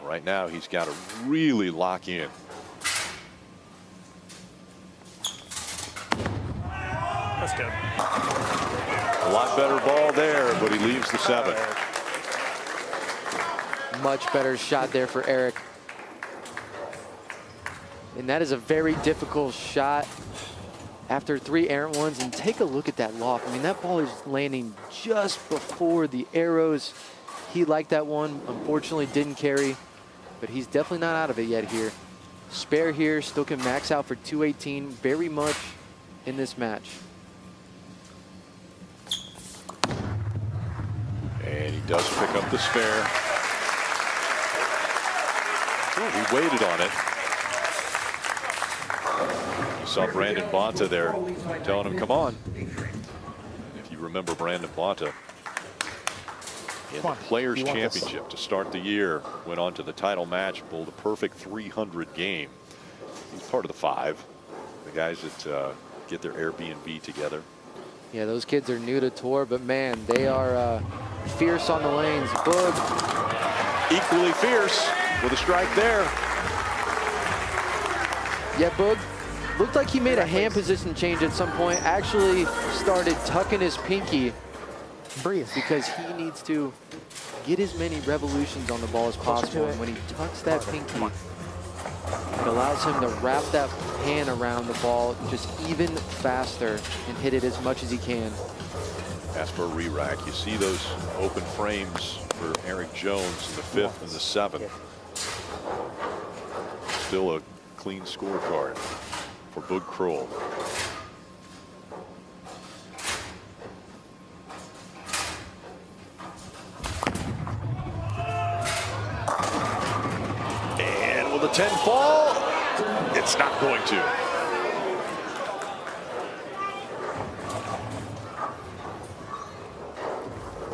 Right now, he's got to really lock in. That's good. A lot better ball there, but he leaves the 7. Much better shot there for Eric. And that is a very difficult shot after 3 errant ones. And take a look at that loft. I mean, that ball is landing just before the arrows. He liked that one. Unfortunately, didn't carry. But he's definitely not out of it yet here. Spare here, still can max out for 218 very much in this match. And he does pick up the spare. Oh, he waited on it. You saw Brandon Bonta there telling him, come on. And if you remember Brandon Bonta in the Players Championship to start the year, went on to the title match, bowled a perfect 300 game. He's part of the 5, the guys that get their Airbnb together. Yeah, those kids are new to tour, but man, they are fierce on the lanes. Boog. Equally fierce with a strike there. Yeah, Boog looked like he made a hand position change at some point. Actually started tucking his pinky. Breathe. Because he needs to get as many revolutions on the ball as possible. And when he tucks that pinky, it allows him to wrap that hand around the ball just even faster and hit it as much as he can. As for a re-rack, you see those open frames for Eric Jones in the 5th and the 7th. Still a clean scorecard for Boog Croll. And will the 10 fall? It's not going to.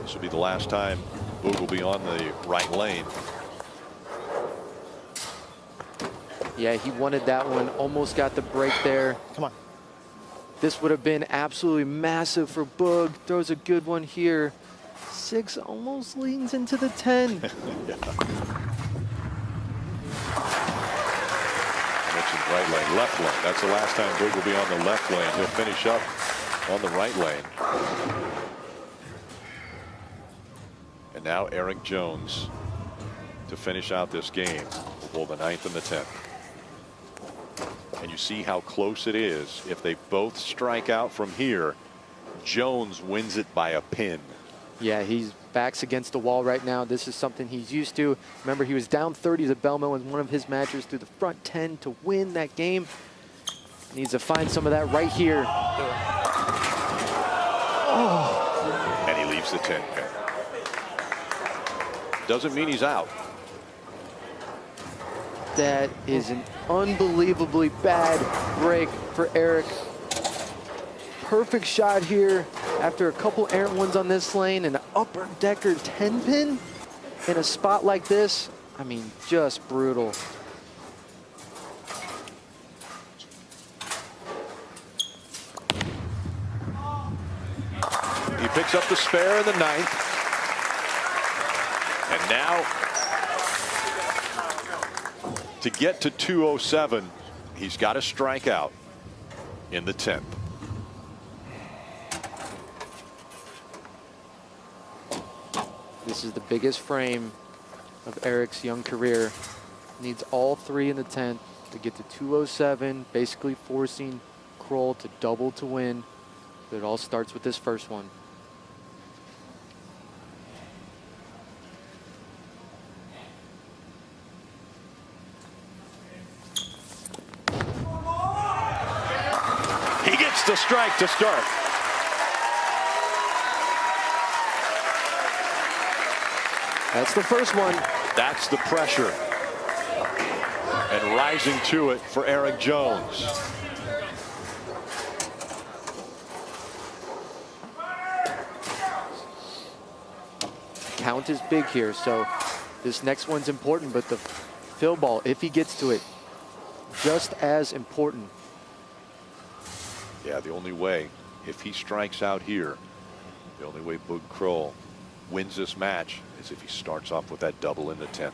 This will be the last time Boog will be on the right lane. Yeah, he wanted that one, almost got the break there. Come on. This would have been absolutely massive for Boog. Throws a good one here. 6 almost leans into the 10. Yeah. Mentioned right lane, left lane. That's the last time Boog will be on the left lane. He'll finish up on the right lane. And now Eric Jones to finish out this game will bowl the 9th and the 10th. And you see how close it is. If they both strike out from here, Jones wins it by a pin. Yeah, he's backs against the wall right now. This is something he's used to. Remember, he was down 30 to Belmo in one of his matches through the front 10 to win that game. Needs to find some of that right here. Oh. And he leaves the 10 pin. Doesn't mean he's out. That is an unbelievably bad break for Eric. Perfect shot here after a couple errant ones on this lane, and an upper decker 10 pin in a spot like this. I mean, just brutal. He picks up the spare in the 9th. And now, to get to 207, he's got to strike out in the 10th. This is the biggest frame of Eric's young career. Needs all 3 in the 10th to get to 207, basically forcing Croll to double to win. But it all starts with this first one. He gets the strike to start. That's the first one. That's the pressure. And rising to it for Eric Jones. count is big here. So this next one's important, but the fill ball, if he gets to it, just as important. Yeah, the only way, if he strikes out here, the only way Boog Croll wins this match is if he starts off with that double in the 10th.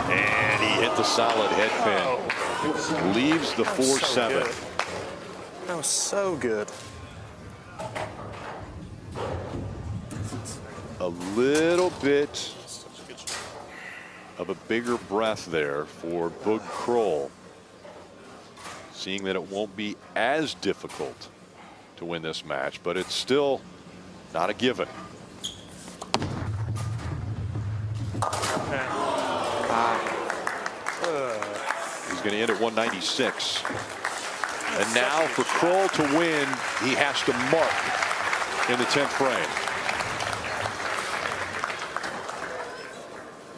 And he hit the solid head pin. Leaves the 4-7. That was so good. A little bit of a bigger breath there for Boog Croll, seeing that it won't be as difficult to win this match, but it's still not a given. He's going to end at 196. And now for Croll to win, he has to mark in the 10th frame.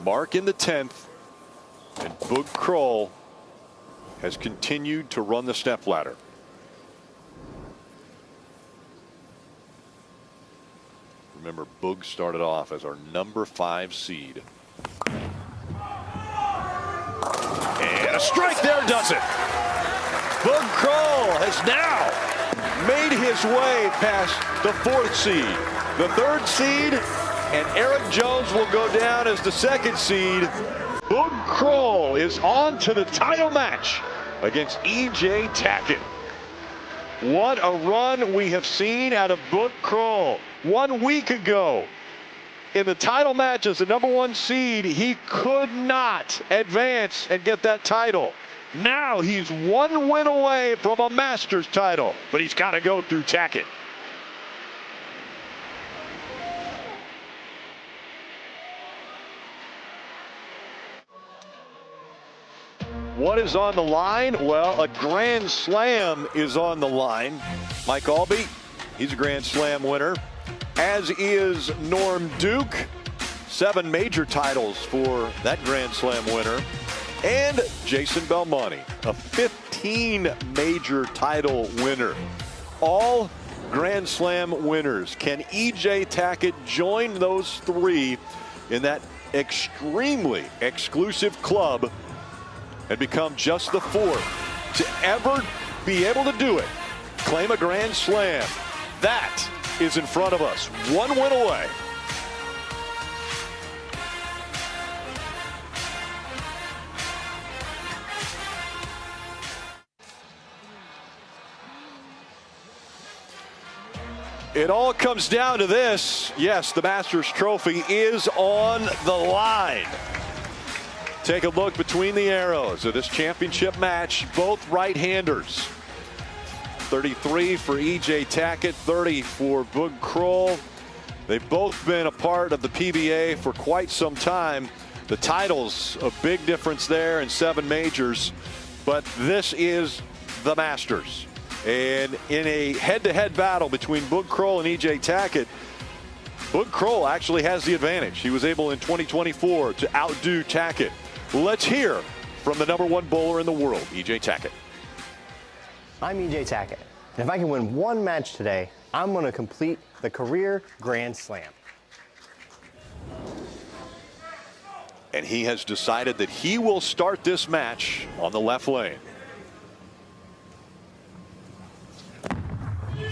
Mark in the 10th, and Boog Croll has continued to run the stepladder. Remember, Boog started off as our number 5 seed. And a strike there does it. Boog Croll has now made his way past the 4th seed. The 3rd seed, and Eric Jones will go down as the 2nd seed. Boog Croll is on to the title match against E.J. Tackett. What a run we have seen out of Boog Croll. 1 week ago, in the title match as the number 1 seed, he could not advance and get that title. Now he's 1 win away from a Masters title, but he's got to go through Tackett. What is on the line? Well, a Grand Slam is on the line. Mike Albee, he's a Grand Slam winner, as is Norm Duke. 7 major titles for that Grand Slam winner. And Jason Belmonte, a 15 major title winner. All Grand Slam winners. Can E.J. Tackett join those 3 in that extremely exclusive club and become just the 4th to ever be able to do it? Claim a Grand Slam. That is in front of us. 1 win away. It all comes down to this. Yes, the Masters trophy is on the line. Take a look between the arrows of this championship match. Both right-handers. 33 for E.J. Tackett, 30 for Boog Croll. They've both been a part of the PBA for quite some time. The titles, a big difference there in 7 majors. But this is the Masters. And in a head-to-head battle between Boog Croll and E.J. Tackett, Boog Croll actually has the advantage. He was able in 2024 to outdo Tackett. Let's hear from the number 1 bowler in the world, E.J. Tackett. I'm E.J. Tackett, and if I can win 1 match today, I'm going to complete the career Grand Slam. And he has decided that he will start this match on the left lane.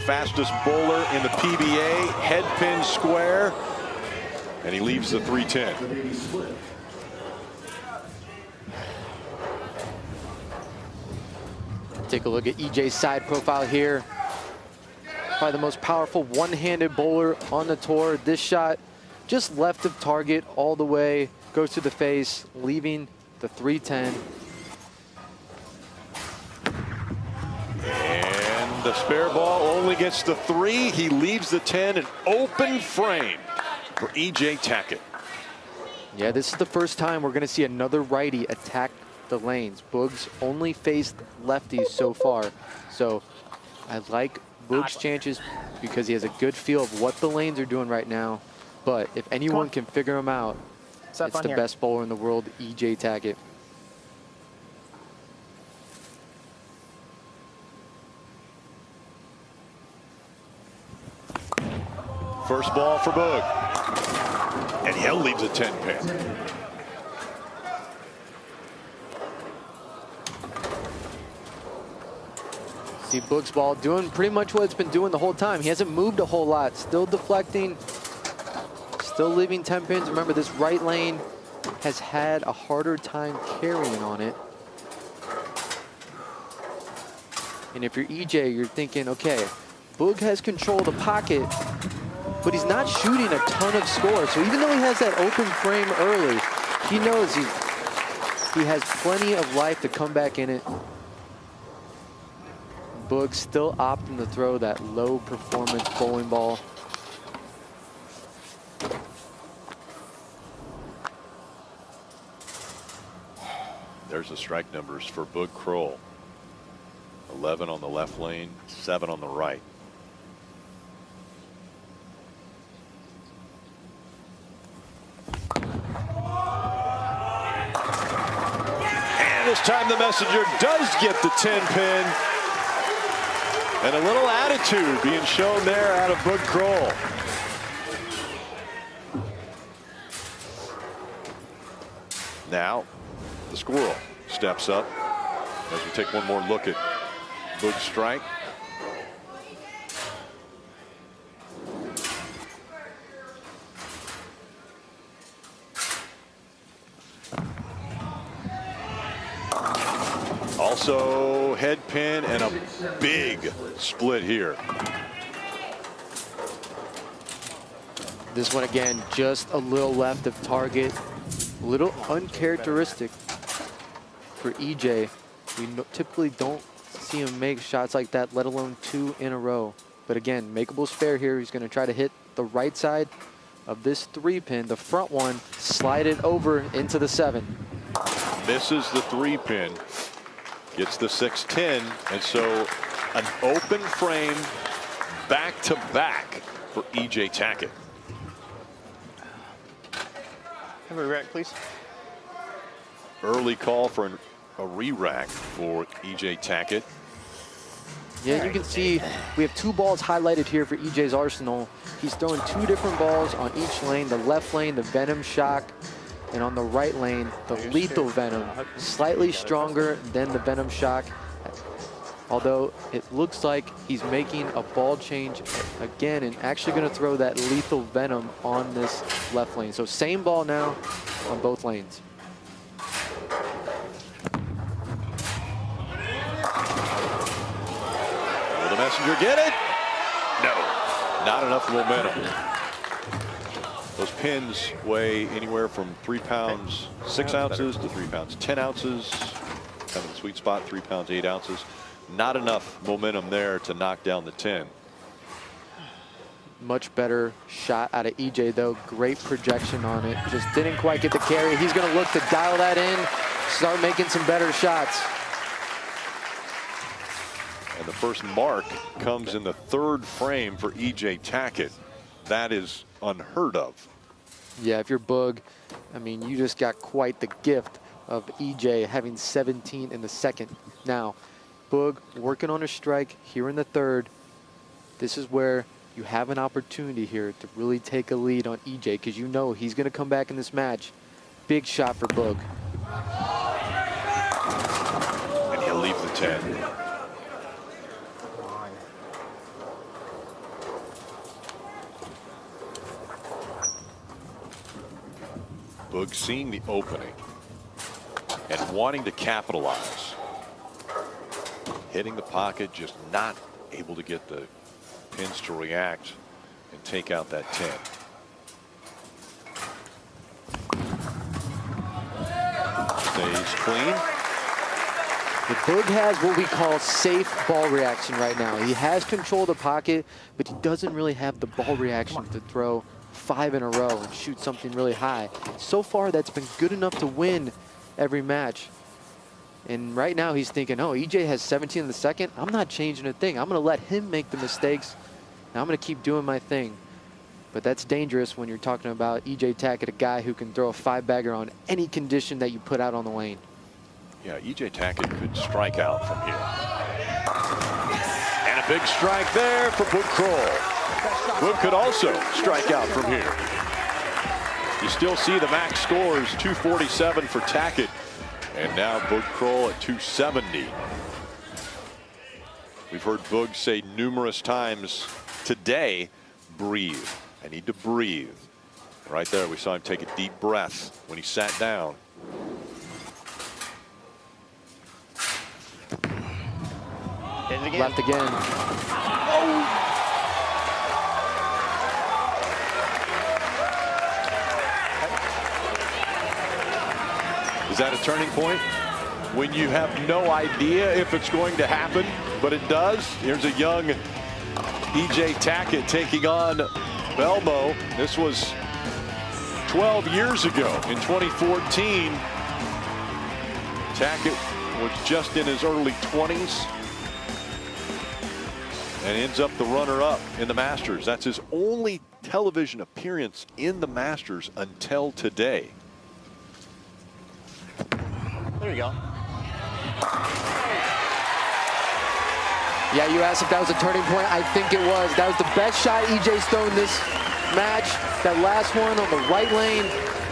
Fastest bowler in the PBA, head pin square, and he leaves the 310. Take a look at EJ's side profile here. Probably the most powerful one-handed bowler on the tour. This shot just left of target all the way, goes to the face, leaving the 310. And the spare ball only gets the 3. He leaves the 10, an open frame for E.J. Tackett. Yeah, this is the first time we're going to see another righty attack the lanes. Boog's only faced lefties so far. So I like Boog's chances because he has a good feel of what the lanes are doing right now. But if anyone can figure them out, it's the best bowler in the world, E.J. Tackett. First ball for Boog. And he'll leave the 10 pin. See Boog's ball doing pretty much what it's been doing the whole time. He hasn't moved a whole lot. Still deflecting. Still leaving 10 pins. Remember, this right lane has had a harder time carrying on it. And if you're EJ, you're thinking, okay, Boog has control of the pocket, but he's not shooting a ton of scores. So even though he has that open frame early, he knows he has plenty of life to come back in it. Boog still opting to throw that low performance bowling ball. There's the strike numbers for Boog Croll. 11 on the left lane, 7 on the right. And this time the messenger does get the 10 pin. And a little attitude being shown there out of Boog Croll. Now the squirrel steps up as we take one more look at Boog's strike. Also head pin and a big split here. This one again, just a little left of target. A little uncharacteristic for EJ. We typically don't see him make shots like that, let alone 2 in a row. But again, makeable spare here. He's going to try to hit the right side of this 3-pin, the front one, slide it over into the 7. Misses the 3-pin, gets the 6-10, and so an open frame back-to-back for EJ Tackett. Have a rack, please. Early call for a re-rack for EJ Tackett. Yeah, you can see we have 2 balls highlighted here for EJ's arsenal. He's throwing 2 different balls on each lane. The left lane, the Venom Shock, and on the right lane, the Lethal Venom. Slightly stronger than the Venom Shock, although it looks like he's making a ball change again and actually going to throw that Lethal Venom on this left lane. So same ball now on both lanes. Will the messenger get it? No, not enough momentum. Those pins weigh anywhere from 3 pounds 6 ounces to 3 pounds 10 ounces. Kind of the sweet spot, 3 pounds 8 ounces. Not enough momentum there to knock down the 10. Much better shot out of EJ though. Great projection on it. Just didn't quite get the carry. He's going to look to dial that in, start making some better shots. And the first mark comes in the 3rd frame for EJ Tackett. That is unheard of. Yeah, if you're Boog, I mean, you just got quite the gift of EJ having 17 in the 2nd. Now, Boog working on a strike here in the 3rd. This is where you have an opportunity here to really take a lead on EJ because you know he's going to come back in this match. Big shot for Boog. And he'll leave the 10. Boog seeing the opening and wanting to capitalize. Hitting the pocket, just not able to get the pins to react and take out that 10. Stays clean. The Boog has what we call safe ball reaction right now. He has control of the pocket, but he doesn't really have the ball reaction to throw 5 in a row and shoot something really high. So far, that's been good enough to win every match. And right now he's thinking, oh, EJ has 17 in the 2nd. I'm not changing a thing. I'm going to let him make the mistakes. And I'm going to keep doing my thing. But that's dangerous when you're talking about EJ Tackett, a guy who can throw a 5-bagger on any condition that you put out on the lane. Yeah, EJ Tackett could strike out from here. And a big strike there for Boog Croll. Boog could also strike out from here. You still see the max scores, 247 for Tackett. And now Boog Croll at 270. We've heard Boog say numerous times today, breathe. I need to breathe. Right there, we saw him take a deep breath when he sat down. Hit it again. Left again. Oh! Is that a turning point? When you have no idea if it's going to happen, but it does. Here's a young E.J. Tackett taking on Belmo. This was 12 years ago in 2014. Tackett was just in his early 20s and ends up the runner-up in the Masters. That's his only television appearance in the Masters until today. There you go. Yeah, you asked if that was a turning point. I think it was. That was the best shot E.J. Stone this match. That last one on the right lane,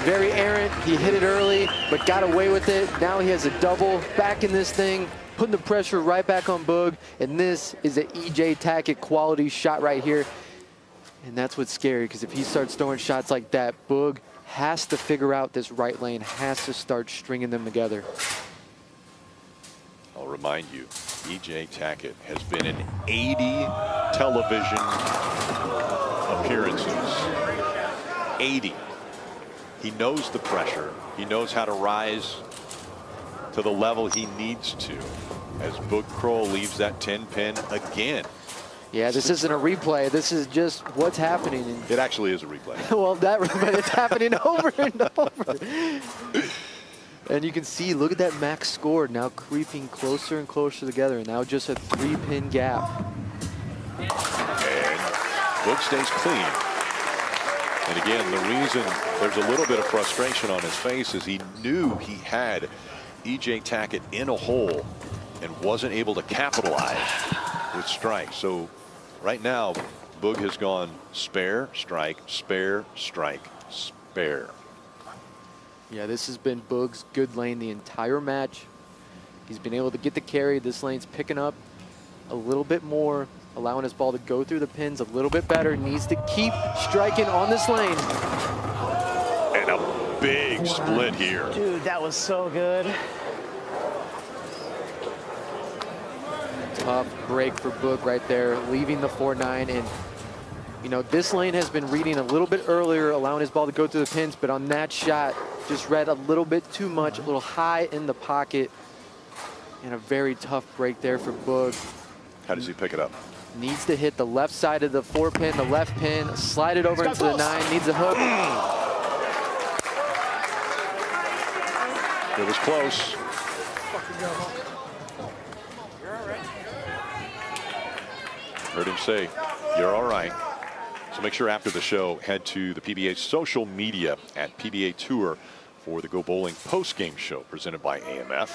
very errant. He hit it early, but got away with it. Now he has a double back in this thing, putting the pressure right back on Boog. And this is an E.J. Tackett quality shot right here. And that's what's scary, because if he starts throwing shots like that, Boog has to figure out this right lane, has to start stringing them together. I'll remind you, E.J. Tackett has been in 80 television appearances. 80. He knows the pressure. He knows how to rise to the level he needs to as Boog Croll leaves that 10-pin again. Yeah, this isn't a replay. This is just what's happening. It actually is a replay. Well, but it's happening over and over. And you can see, look at that max score now creeping closer and closer together. And now just a 3-pin gap. And Boog stays clean. And again, the reason there's a little bit of frustration on his face is he knew he had E.J. Tackett in a hole and wasn't able to capitalize with strikes. So right now, Boog has gone spare, strike, spare, strike, spare. Yeah, this has been Boog's good lane the entire match. He's been able to get the carry. This lane's picking up a little bit more, allowing his ball to go through the pins a little bit better. Needs to keep striking on this lane. And a big split here. Dude, that was so good. Tough break for Boog right there, leaving the 4-9. And, you know, this lane has been reading a little bit earlier, allowing his ball to go through the pins. But on that shot, just read a little bit too much, a little high in the pocket. And a very tough break there for Boog. How does he pick it up? Needs to hit the left side of the 4-pin, the left pin, slide it over into the 9, needs a hook. It was close. Heard him say, you're all right. So make sure after the show, head to the PBA social media at PBA Tour for the Go Bowling post-game show presented by AMF.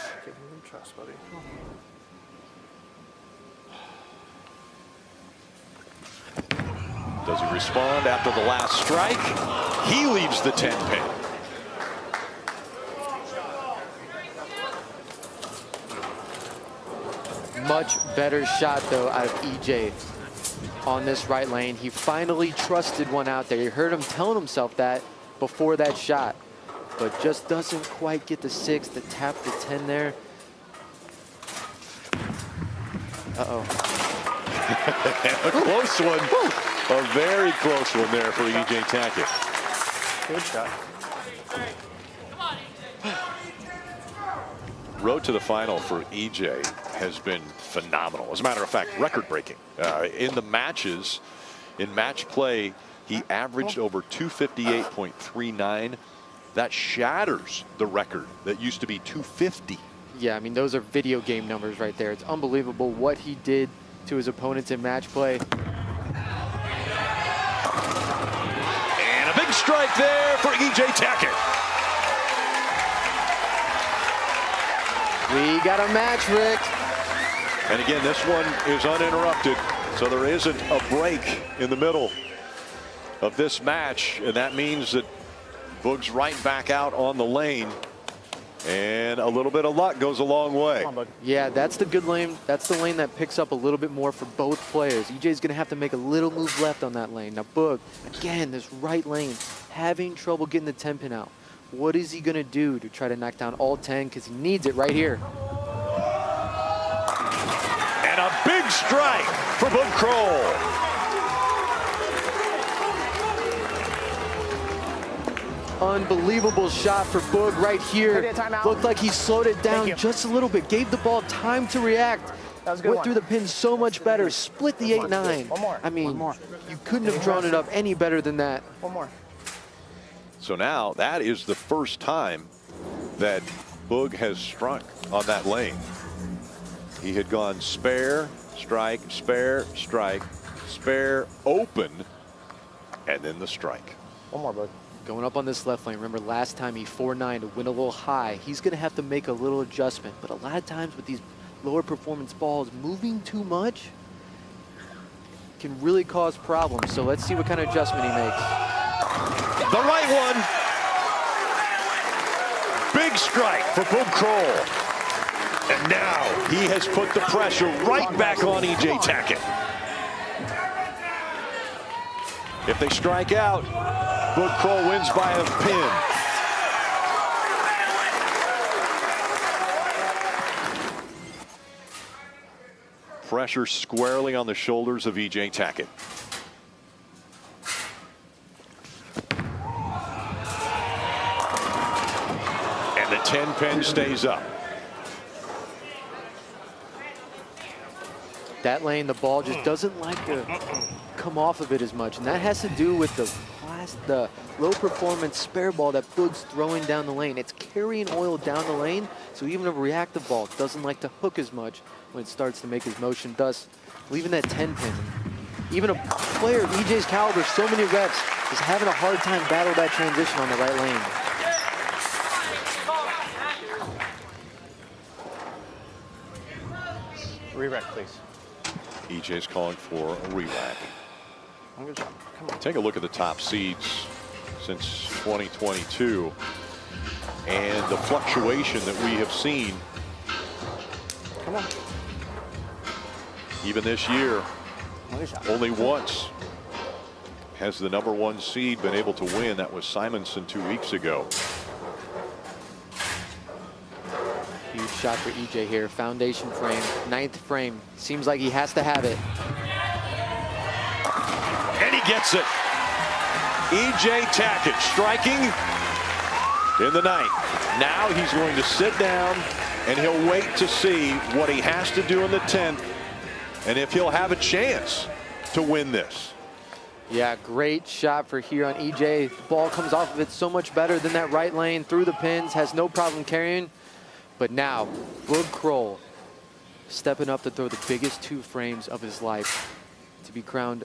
Does he respond after the last strike? He leaves the 10-pin. Much better shot, though, out of EJ on this right lane. He finally trusted one out there. You heard him telling himself that before that shot, but just doesn't quite get the 6 to tap the 10 there. Uh-oh. A close one. A very close one there for E.J. Tackett. Good shot. Road to the final for E.J. has been phenomenal. As a matter of fact, record-breaking. In the matches, in match play, he averaged over 258.39. That shatters the record that used to be 250. Yeah, I mean, those are video game numbers right there. It's unbelievable what he did to his opponents in match play. And a big strike there for E.J. Tackett. We got a match, Rick. And again, this one is uninterrupted, so there isn't a break in the middle. of this match, and that means that Boog's right back out on the lane. And a little bit of luck goes a long way. Yeah, that's the good lane. That's the lane that picks up a little bit more for both players. EJ's going to have to make a little move left on that lane. Now, Boog, again, this right lane, having trouble getting the 10-pin out. What is he going to do to try to knock down all 10? Because he needs it right here. And a big strike for Boog Croll. Unbelievable shot for Boog right here. Looked like he slowed it down just a little bit. Gave the ball time to react. That was a good Went one. through the pin so much better. Split the 8-9. One more. I mean, One more. you couldn't have drawn it up any better than that. One more. So now that is the first time that Boog has struck on that lane. He had gone spare, strike, spare, strike, spare, open, and then the strike. One more, Boog. Going up on this left lane, remember last time he 4-9 to win a little high. He's going to have to make a little adjustment. But a lot of times with these lower performance balls, moving too much can really cause problems. So let's see what kind of adjustment he makes. The right one. Big strike for Boog Croll. And now he has put the pressure right back on EJ Tackett. If they strike out, Boog Croll wins by a pin. Pressure squarely on the shoulders of EJ Tackett. And the 10-pin stays up. That lane, the ball just doesn't like to come off of it as much. And that has to do with the low performance spare ball that Boog's throwing down the lane. It's carrying oil down the lane, so even a reactive ball doesn't like to hook as much when it starts to make his motion, thus leaving that 10-pin. Even a player of EJ's caliber, so many reps, is having a hard time battle that transition on the right lane. Re-rack, please. EJ's calling for a re-rack. Take a look at the top seeds since 2022 and the fluctuation that we have seen. Come on. Even this year, only once has the #1 seed been able to win. That was Simonson 2 weeks ago. Huge shot for EJ here. Foundation frame, 9th frame. Seems like he has to have it. And he gets it. EJ Tackett striking in the 9th. Now he's going to sit down and he'll wait to see what he has to do in the 10th and if he'll have a chance to win this. Yeah, great shot for here on EJ. The ball comes off of it so much better than that right lane, through the pins, has no problem carrying. But now, Boog Croll stepping up to throw the biggest 2 frames of his life to be crowned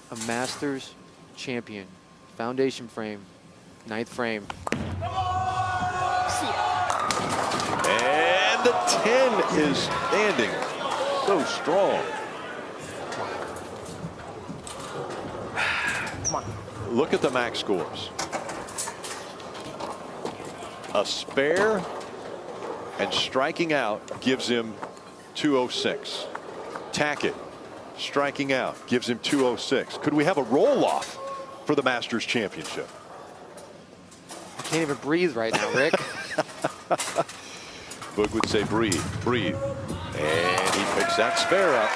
a Masters champion. Foundation frame, 9th frame. And the 10 is standing so strong. Come on. Look at the max scores. A spare and striking out gives him 206. Tackett striking out gives him 206. Could we have a roll-off for the Masters Championship? I can't even breathe right now, Rick. Boog would say breathe, breathe. And he picks that spare up.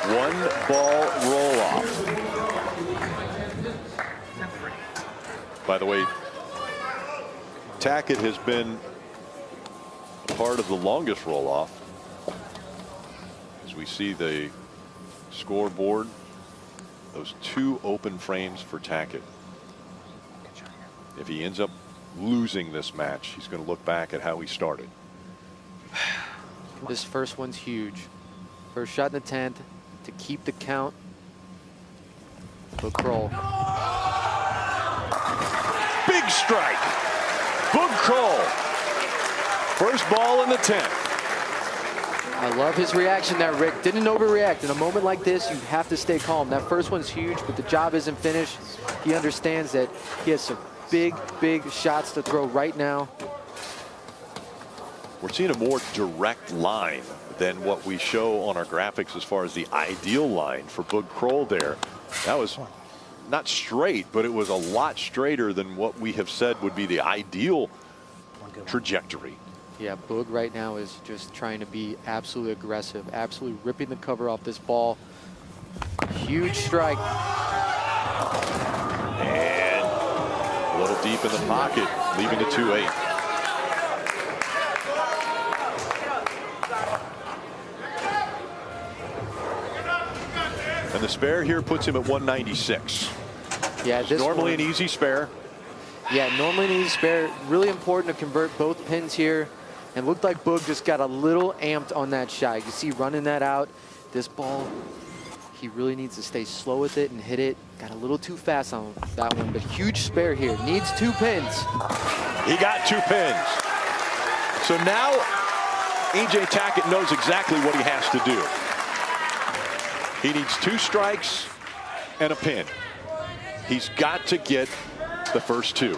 1 ball roll-off. By the way, Tackett has been a part of the longest roll-off. As we see the scoreboard, those 2 open frames for Tackett. If he ends up losing this match, he's going to look back at how he started. This first one's huge. First shot in the 10th to keep the count. Boog Croll. Big strike. Boog Croll. First ball in the 10th. I love his reaction there, Rick. Didn't overreact. In a moment like this, you have to stay calm. That first one's huge, but the job isn't finished. He understands that he has some big, big shots to throw right now. We're seeing a more direct line than what we show on our graphics as far as the ideal line for Boog Croll there. That was not straight, but it was a lot straighter than what we have said would be the ideal trajectory. Yeah, Boog right now is just trying to be absolutely aggressive, absolutely ripping the cover off this ball. Huge strike. And a little deep in the pocket, leaving the 2-8. And the spare here puts him at 196. Yeah, this normally one, an easy spare. Yeah, normally an easy spare. Really important to convert both pins here. And looked like Boog just got a little amped on that shot. You can see running that out. This ball, he really needs to stay slow with it and hit it. Got a little too fast on that one, but huge spare here. Needs 2 pins. He got 2 pins. So now E.J. Tackett knows exactly what he has to do. He needs 2 strikes and a pin. He's got to get the first 2.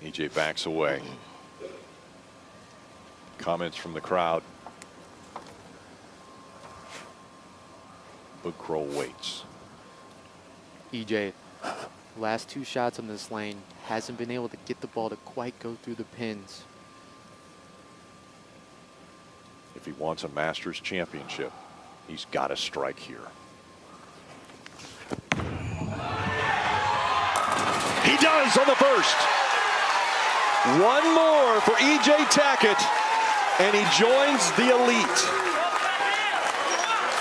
EJ backs away. Comments from the crowd. Boog Croll waits. EJ, last 2 shots on this lane, hasn't been able to get the ball to quite go through the pins. If he wants a Masters championship, he's got to strike here. He does on the first. 1 more for E.J. Tackett, and he joins the elite.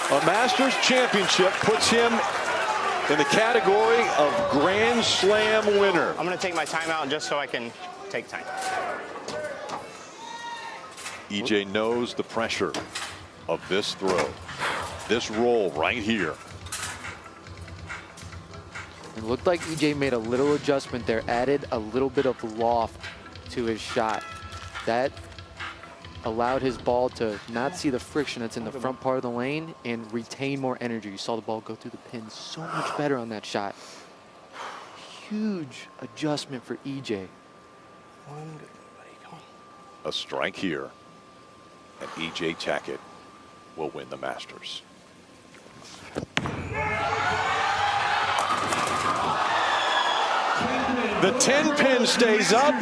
A Masters championship puts him in the category of Grand Slam winner. I'm going to take my timeout just so I can take time. E.J. knows the pressure of this throw, this roll right here. It looked like EJ made a little adjustment there, added a little bit of loft to his shot. That allowed his ball to not see the friction that's in the front part of the lane and retain more energy. You saw the ball go through the pins so much better on that shot. Huge adjustment for EJ. A strike here, and E.J. Tackett will win the Masters. The 10-pin stays up.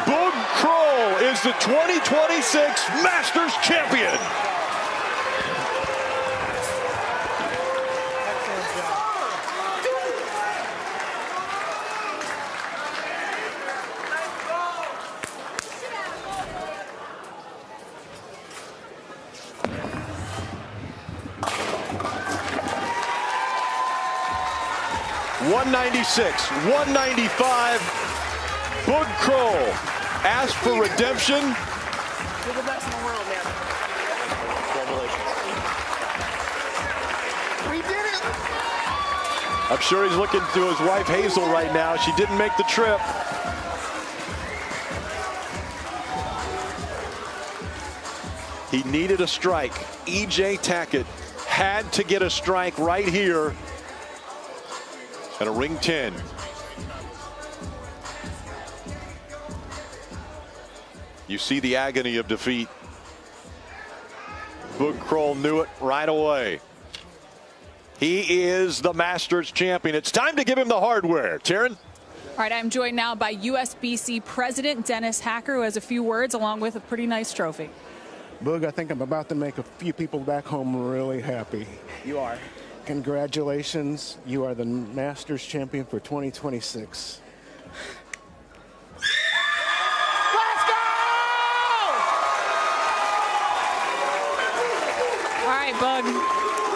Boog Croll is the 2026 Masters champion. .196, 195. Boog Croll asked for redemption. You're the best in the world, man. Congratulations. We did it! I'm sure he's looking to his wife Hazel right now. She didn't make the trip. He needed a strike. E.J. Tackett had to get a strike right here. And a ring 10. You see the agony of defeat. Boog Croll knew it right away. He is the Masters champion. It's time to give him the hardware. Taryn? All right, I'm joined now by USBC President Dennis Hacker, who has a few words along with a pretty nice trophy. Boog, I think I'm about to make a few people back home really happy. You are. Congratulations. You are the Masters champion for 2026. Let's go! All right, Boog.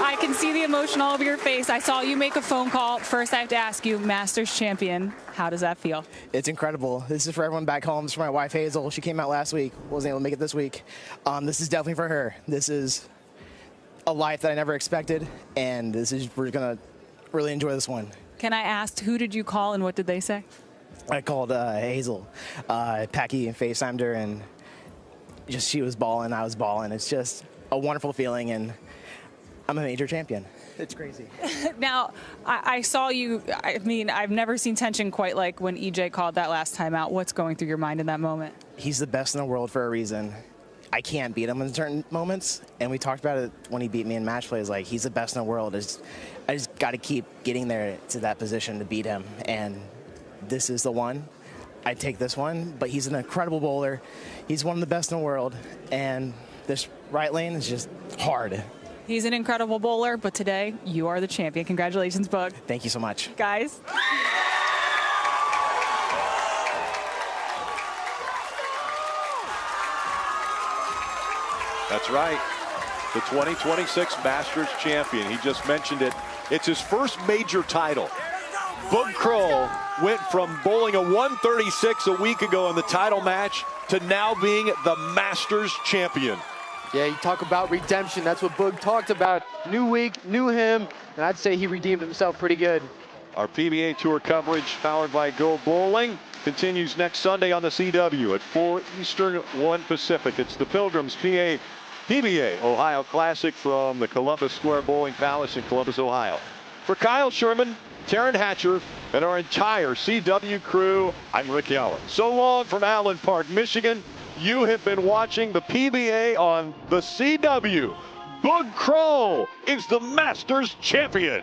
I can see the emotion all over your face. I saw you make a phone call. First, I have to ask you, Masters champion, how does that feel? It's incredible. This is for everyone back home. This is for my wife, Hazel. She came out last week, wasn't able to make it this week. This is definitely for her. This is a life that I never expected, and we're going to really enjoy this one. Can I ask, who did you call and what did they say? I called Hazel, Packy, and FaceTimed her, and just she was balling, I was balling. It's just a wonderful feeling, and I'm a major champion. It's crazy. Now, I saw you. I mean, I've never seen tension quite like when EJ called that last time out. What's going through your mind in that moment? He's the best in the world for a reason. I can't beat him in certain moments, and we talked about it when he beat me in match plays. Like, he's the best in the world. I just got to keep getting there to that position to beat him, and this is the one. I take this one, but he's an incredible bowler. He's one of the best in the world, and this right lane is just hard. He's an incredible bowler, but today you are the champion. Congratulations, Bug. Thank you so much. Guys. That's right. The 2026 Masters champion. He just mentioned it. It's his first major title. Bug Croll went from bowling a 136 a week ago in the title match to now being the Masters champion. Yeah, you talk about redemption. That's what Bug talked about. New week, new him, and I'd say he redeemed himself pretty good. Our PBA Tour coverage, powered by Go Bowling, continues next Sunday on the CW at 4 Eastern, 1 Pacific. It's the Pilgrims PBA Ohio Classic from the Columbus Square Bowling Palace in Columbus, Ohio. For Kyle Sherman, Taryn Hatcher, and our entire CW crew, I'm Rick Yowen. So long from Allen Park, Michigan. You have been watching the PBA on the CW. Bug Croll is the Masters champion.